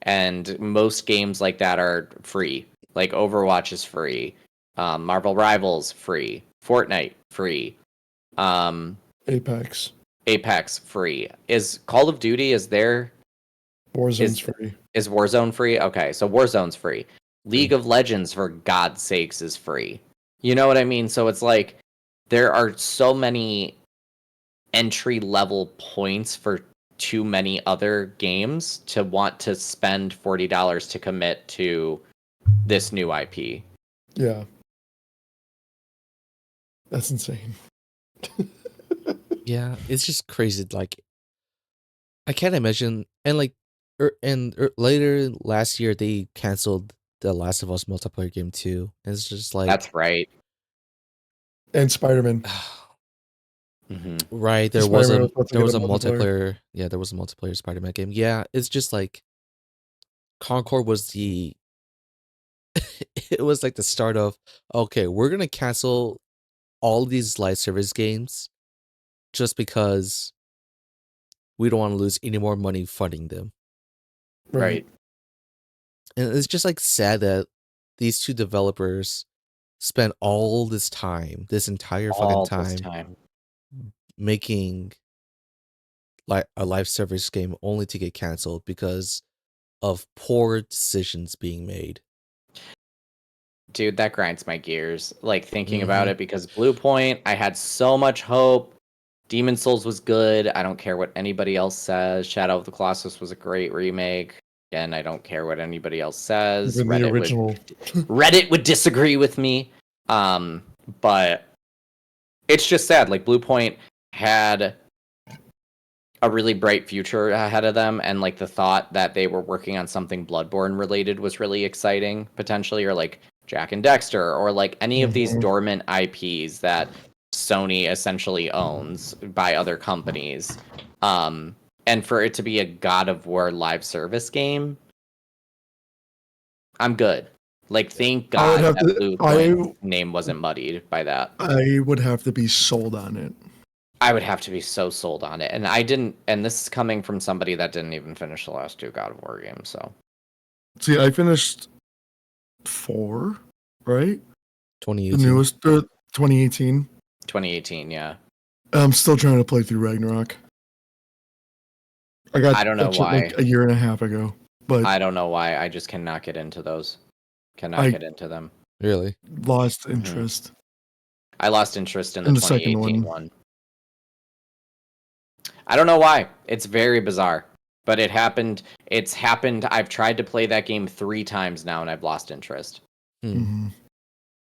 And most games like that are free. Like, Overwatch is free. Marvel Rivals, free. Fortnite, free. Apex, Free. Is Call of Duty, Warzone's free. is Warzone free? Okay, so Warzone's free. League of Legends, for God's sakes, is free. You know what I mean? So it's like there are so many entry level points for too many other games to want to spend $40 to commit to this new IP. Yeah. That's insane. Yeah, it's just crazy. Like, I can't imagine. And like, later last year, they canceled the Last of Us multiplayer game too. And it's just like, That's right. And Spider-Man. right. The There was Spider-Man a was supposed to get a multiplayer. multiplayer. Yeah, there was a multiplayer Spider-Man game. Yeah, it's just like Concord was the. It was like the start of, okay, we're gonna cancel all these live service games just because we don't want to lose any more money funding them. Right. And it's just like sad that these two developers spent all this time, this entire fucking All this time, time. making like a live service game only to get canceled because of poor decisions being made. Dude, that grinds my gears, like, thinking about it, because Bluepoint, I had so much hope. Demon Souls was good. I don't care what anybody else says. Shadow of the Colossus was a great remake. Again, I don't care what anybody else says. Even the original. Reddit would disagree with me. But it's just sad. Like, Bluepoint had a really bright future ahead of them, and like the thought that they were working on something Bloodborne related was really exciting, potentially, or like Jack and Dexter, or like any of these dormant IPs that Sony essentially owns by other companies. And for it to be a God of War live service game, I'm good. Like, thank God that Bluepoint's name wasn't muddied by that. I would have to be sold on it. I would have to be so sold on it. And I didn't, and this is coming from somebody that didn't even finish the last two God of War games, so. See, I finished 4, right? 2018. The newest, 2018. 2018, yeah. I'm still trying to play through Ragnarok. I don't know why. Like a year and a half ago, but I don't know why. I just cannot get into those. Get into them. Really? Lost interest. I lost interest in the 2018 one. I don't know why. It's very bizarre, but it happened. It's happened. I've tried to play that game 3 times now, and I've lost interest.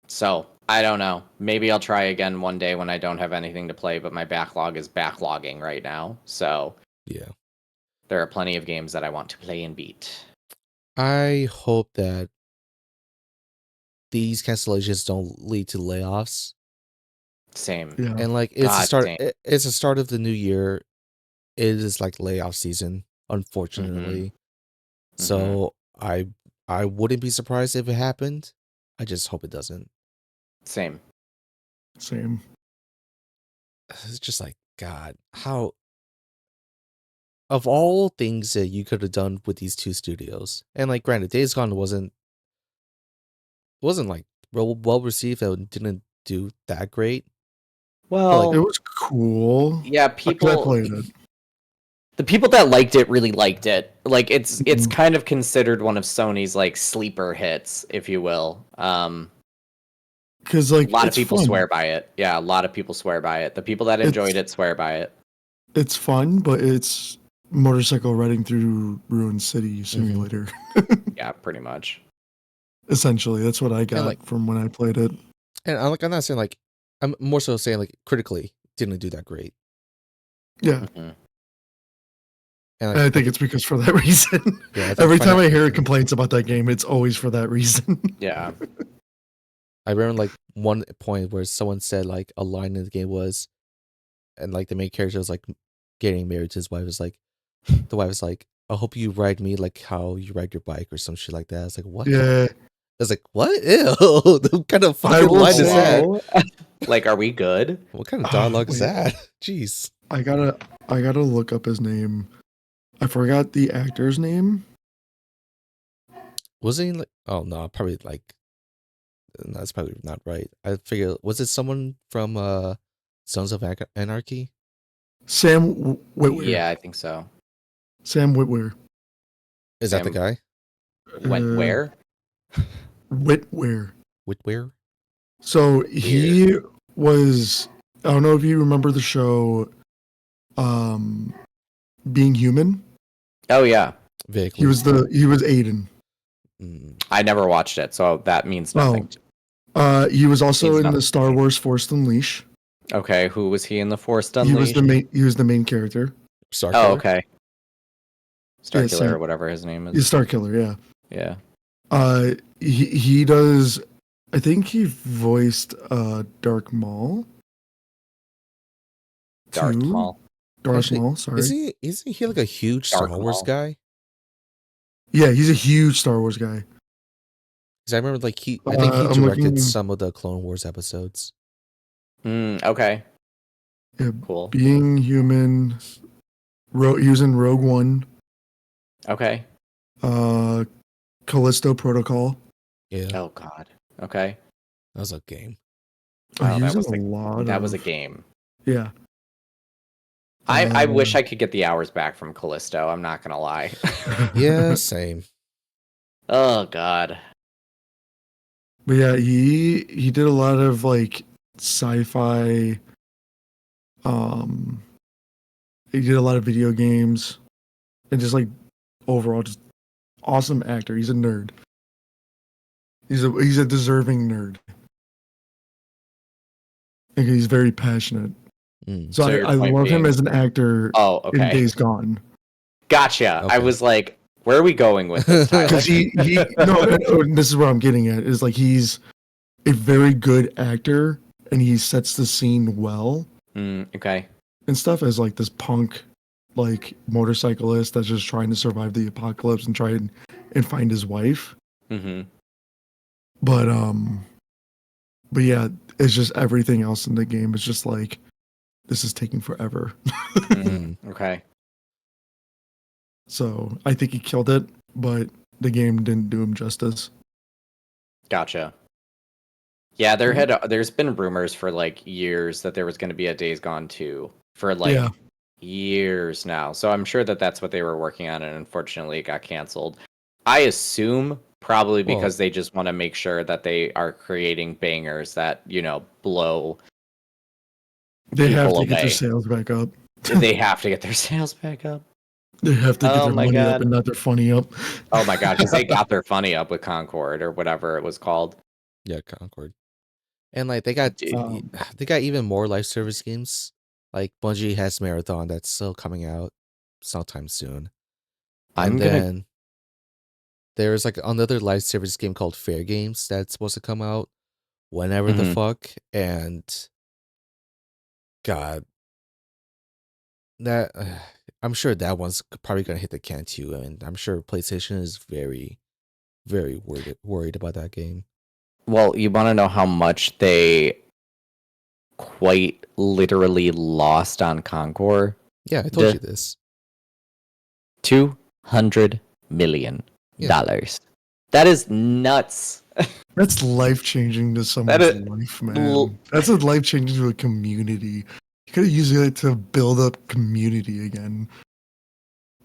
So I don't know. Maybe I'll try again one day when I don't have anything to play, but my backlog is backlogging right now. So yeah, there are plenty of games that I want to play and beat. I hope that these cancellations don't lead to layoffs. Same. And like it's the start of the new year, it is like layoff season, unfortunately. So I wouldn't be surprised if it happened. I just hope it doesn't. Same. It's just like, God, how of all things that you could have done with these two studios, and like granted, Days Gone wasn't like well received and didn't do that great. Well, It was cool. yeah, I people played it. the people that liked it really liked it. Like it's Mhm. kind of considered one of Sony's like sleeper hits, if you will. Because A like lot of it's people fun. swear by it. Yeah, a lot of people swear by it. The people that enjoyed it swear by it. It's fun, but it's motorcycle riding through ruined city simulator. Yeah, pretty much. Essentially, that's what I got like- from when I played it. And I'm not saying like, I'm more so saying like critically didn't do that great. Yeah, Mhm. And and I think it's because for that reason. Yeah, I think Every time I hear finan- complaints about that game, it's always for that reason. Yeah. I remember like one point where someone said like a line in the game was, and like the main character was like getting married to his wife. Was like, the wife was like, "I hope you ride me like how you ride your bike" or some shit like that. I was like, "What?" Yeah, I was like, "What? Ew! What kind of I fucking will line is that? Hello? Like, are we good? What kind of dialogue is wait. that?" Jeez. I gotta look up his name. I forgot the actor's name. Was he like? Oh no, probably like. That's probably not right. I figure, was it someone from Sons of Anarchy? Sam Witwer. Yeah, I think so. Sam Witwer. Is that the Sam guy? went where? Witwer. Whitware? So he was. I don't know if you remember the show, Being Human. Oh yeah. Vaguely. He was Aiden. Mm. I never watched it, so that means nothing. He was also Means in the nothing. Star Wars Force Unleashed. Okay, who was he in the Force He was Unleashed? He was the main character. Star Oh, Killer? okay. Star Yeah, Killer Sam- or whatever his name is. He's Star Killer. Yeah. Yeah. He does. I think he voiced Dark Maul. Darth too. Maul. Darth Actually, Maul. Sorry. Isn't he like a huge Darth Star Wars Maul. guy? Yeah, he's a huge Star Wars guy. Because I remember like I think he I'm directed looking- some of the Clone Wars episodes. Okay. Yeah, Cool. Being Human. He was in Rogue One. Okay. Callisto Protocol. Yeah, Oh god. Okay. that was a game. Oh, he that was was in a lot. That was a game. Yeah. I wish I could get the hours back from Callisto, I'm not gonna lie. Yeah, same. Oh god. But yeah, he did a lot of like sci-fi. He did a lot of video games, and just like overall, just awesome actor. He's a nerd. He's a deserving nerd. And he's very passionate. Mm. So your I point love him being- as an actor Oh, in okay. Days Gone. Gotcha. I Okay. was like, where are we going with this, Tyler? Because he this is what I'm getting at, is like he's a very good actor and he sets the scene well Okay. and stuff as like this punk like motorcyclist that's just trying to survive the apocalypse and try and find his wife. Mm-hmm. But yeah, it's just everything else in the game is just like this is taking forever. Okay. So I think he killed it, but the game didn't do him justice. Gotcha. Yeah, there's been rumors for like years that there was going to be a Days Gone 2 for like Yeah. years now. So I'm sure that that's what they were working on, and unfortunately it got canceled. I assume probably Well- because they just want to make sure that they are creating bangers that, blow. They have people to get away. their sales back up. They have to get their sales back up. They have to get Oh their my money up God. and not their funny up. Oh my god, because they got their funny up with Concord or whatever it was called. Yeah, Concord. And like they got Um, even more live service games. Like Bungie has Marathon that's still coming out sometime soon. And then there's like another live service game called Fair Games that's supposed to come out whenever the Mhm. fuck. And God, that I'm sure that one's probably gonna hit the can too, and I'm sure PlayStation is very, very worried about that game. Well, you want to know how much they quite literally lost on Concord? Yeah, I told you this. $200 million. Yeah. That is nuts. That's life changing to someone's is- life, man. That's a life changing to a community. You could have used it to build up community again.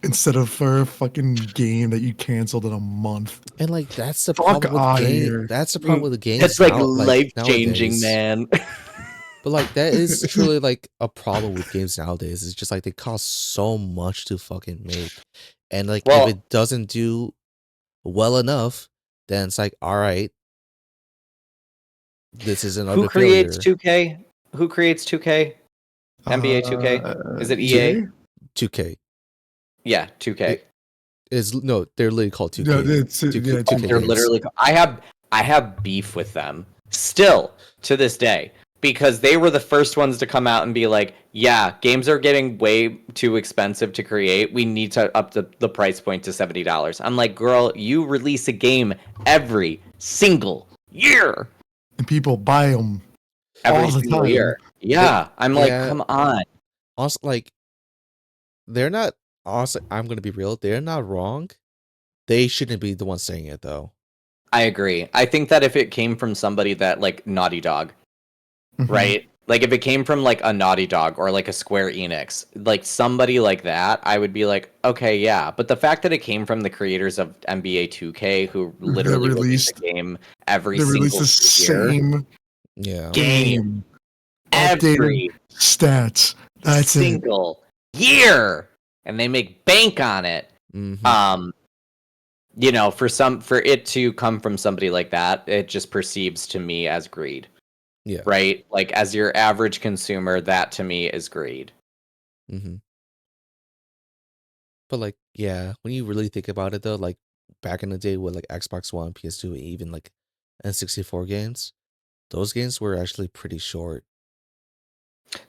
Instead of for a fucking game that you canceled in a month. And like that's the Fuck problem with outta game. here. That's the problem with the games. That's like now, life changing, nowadays. man. But like that is truly like a problem with games nowadays. It's just like they cost so much to fucking make, and like Well- if it doesn't do well enough, then it's like, all right, this is another Who creates failure. 2K? Who creates 2K? NBA 2K? Is it EA? 2K Yeah, 2K. no, they're literally called 2K. No, it's, 2K, yeah, 2K They're games. literally. I have beef with them still to this day because they were the first ones to come out and be like, "Yeah, games are getting way too expensive to create. We need to up the price point to $70." I'm like, "Girl, you release a game every single year, and people buy them every all the single time. year." Yeah, I'm like, Yeah. "Come on." Also, like they're not. Also, I'm gonna be real. They're not wrong. They shouldn't be the ones saying it though. I agree. I think that if it came from somebody that like Naughty Dog, Mhm. right? Like if it came from like a Naughty Dog or like a Square Enix, like somebody like that, I would be like, okay, yeah. But the fact that it came from the creators of NBA 2K, who literally release a game every They release single the year, same Yeah. game. every Updated stats. That's it. single year, and they make bank on it. Mhm. You know, for it to come from somebody like that, it just perceives to me as greed. Yeah. Right? Like as your average consumer, that to me is greed. Mm-hmm. But like, yeah, when you really think about it though, like back in the day with like Xbox One, PS2, even like N64 games, those games were actually pretty short.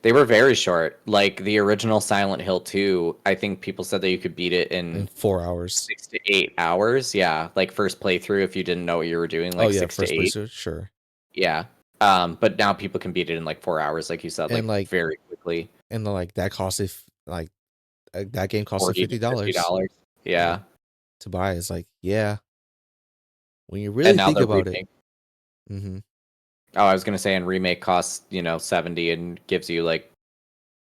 They were very short. Like the original Silent Hill 2, I think people said that you could beat it in 4 hours. 6 to 8 hours. Yeah, like first playthrough if you didn't know what you were doing, like 6 first to 8. playthrough, sure. Yeah. But now people can beat it in like 4 hours, like you said, And, like, very quickly. And like that costed like that game costed $40 to $50 $50. Yeah. to buy. It's like, yeah. When you And really now think the about remake. it. Mm-hmm. Oh, I was gonna say, and remake costs, 70 and gives you like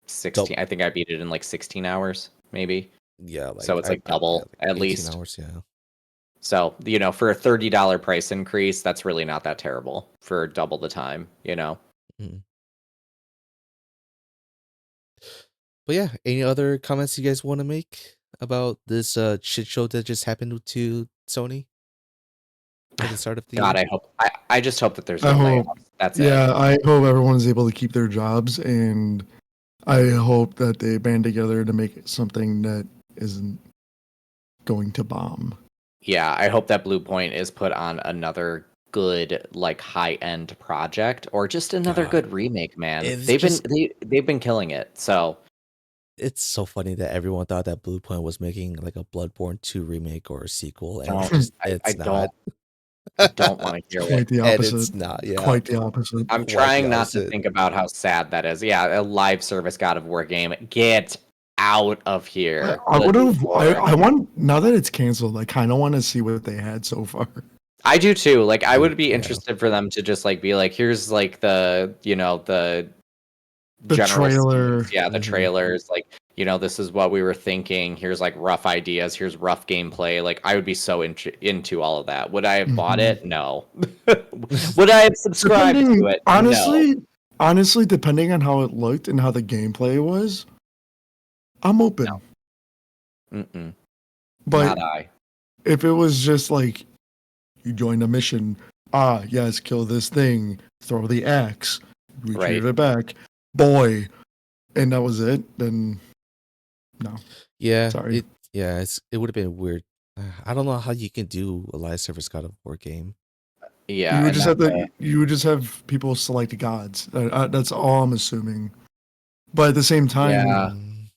16. I think I beat it in like 16 hours, maybe. Yeah, like So it's like double like at 18 least. hours, yeah. So, for a $30 price increase, that's really not that terrible for double the time, Mm. But yeah, any other comments you guys want to make about this shit show that just happened to Sony at the start of the God, year? I just hope that there's I no hope- layoffs. That's it. Yeah, I hope everyone's able to keep their jobs, and I hope that they band together to make it something that isn't going to bomb. Yeah, I hope that Bluepoint is put on another good, like high-end project or just another God. good remake, man. It's They've been killing it. So It's so funny that everyone thought that Bluepoint was making like a Bloodborne 2 remake or a sequel, and Don't- it's just I it's not. don't want to hear Quite it. the And opposite. it's not, yeah. Quite the opposite. I'm Quite the trying not to opposite. think about how sad that is. Yeah, a live service God of War game. Get out of here. I would have. Good Lord. I want, now that it's canceled, I kind of want to see what they had so far. I do too. Like I would be Yeah. interested for them to just like be like, here's like the the The general trailer. scenes. Yeah, the Mhm. trailers. Like this is what we were thinking. Here's like rough ideas. Here's rough gameplay. Like I would be so into all of that. Would I have bought Mhm. it? No. Would I have subscribed to it? Honestly, depending on how it looked and how the gameplay was, I'm open. No. Mm-mm. But Not I. if it was just like you join a mission, yes, kill this thing, throw the axe, retrieve Right. it back, boy, and that was it, then no. Yeah, Sorry. it would have been weird. I don't know how you can do a live service God of War game. Yeah. you would and just have that's to. You would just have people select gods. That's all I'm assuming. But at the same time, Yeah. Mm,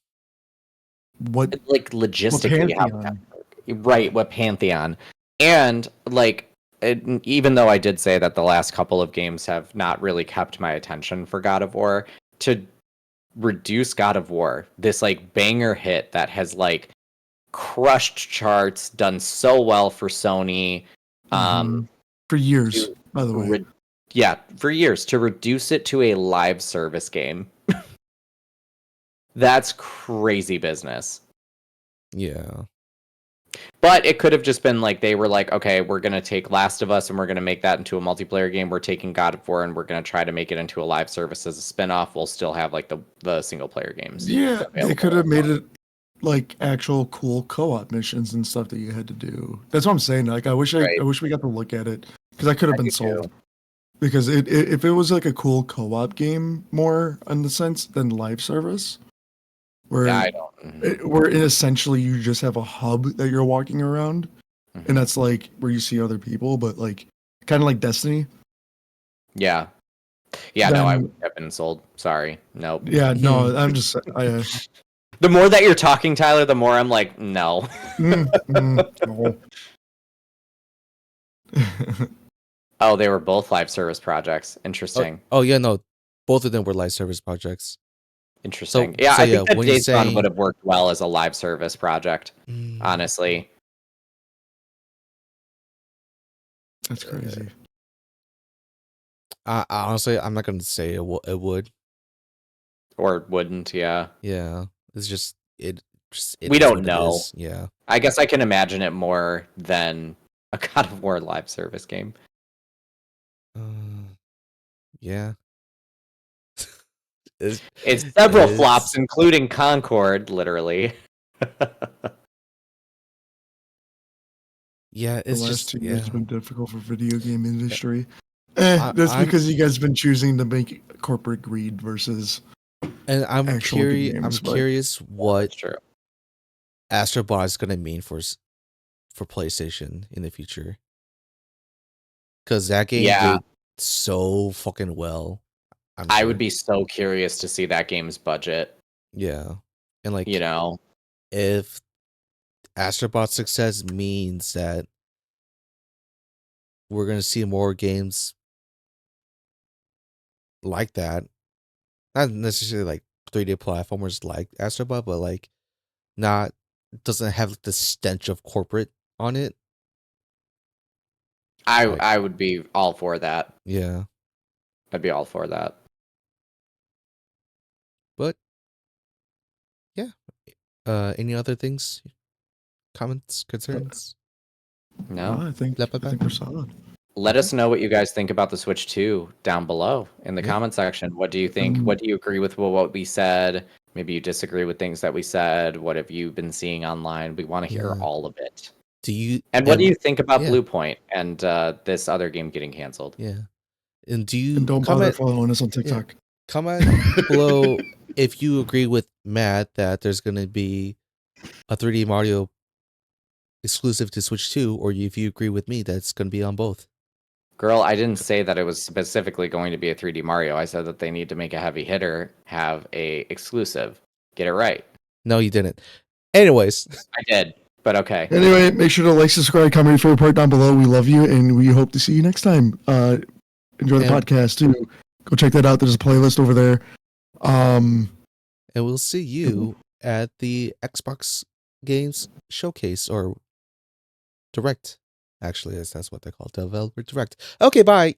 What like logistically how Pantheon? right, what Pantheon. And like even though I did say that the last couple of games have not really kept my attention for God of War, to reduce God of War, this like banger hit that has like crushed charts, done so well for Sony, For years, to by the way. for years, to reduce it to a live service game. That's crazy business. Yeah. But it could have just been like they were like, okay, we're gonna take Last of Us and we're gonna make that into a multiplayer game. We're taking God of War and we're gonna try to make it into a live service as a spin-off. We'll still have like the single player games. Yeah, they available. could have made it like actual cool co-op missions and stuff that you had to do. That's what I'm saying. Like I wish we got to look at it because I could have been sold. Because if it was like a cool co-op game more in the sense than live service, where where essentially you just have a hub that you're walking around, and that's like where you see other people, but like kind of like Destiny. Yeah. Yeah, no, I would have been sold. Sorry. Nope. Yeah, no, I'm just the more that you're talking, Tyler, the more I'm like, no. No. Oh, they were both live service projects. Interesting. Oh yeah, no, both of them were live service projects. Interesting. So I think that when Days Gone would have worked well as a live service project. Honestly, that's crazy. Honestly, I'm not gonna say it would or wouldn't. Yeah. Yeah, it's just it. We don't know. Yeah, I guess I can imagine it more than a God of War live service game. Yeah. It's several flops, including Concord, literally. Yeah, it's the last just 2 years have been difficult for video game industry. Yeah. That's because you guys have been choosing to make corporate greed versus. And I'm curious. Games, I'm curious what true. Astro Bot is gonna mean for PlayStation in the future, because that game did so fucking well. I would be so curious to see that game's budget. Yeah, and like if Astrobot's success means that we're gonna see more games like that, not necessarily like 3D platformers like Astrobot, but like doesn't have the stench of corporate on it. I would be all for that. Yeah, I'd be all for that. But yeah, any other things? Comments, concerns? No, I think we're solid. Let us know what you guys think about the Switch 2 down below in the comment section. What do you think? What do you agree with what we said? Maybe you disagree with things that we said. What have you been seeing online? We want to hear all of it. What do you think about Bluepoint and this other game getting canceled? Yeah. And don't bother following us on TikTok. Comment below if you agree with Matt that there's going to be a 3D Mario exclusive to Switch 2, or if you agree with me that it's going to be on both. Girl, I didn't say that it was specifically going to be a 3D Mario. I said that they need to make a heavy hitter have a exclusive. Get it right. No, you didn't. Anyways. I did, but okay. Anyway, make sure to like, subscribe, comment your favorite part down below. We love you, and we hope to see you next time. Enjoy the podcast, too. Go check that out. There's a playlist over there. And we'll see you at the Xbox Games Showcase or Direct. Actually, that's what they call it, Developer Direct. Okay, bye.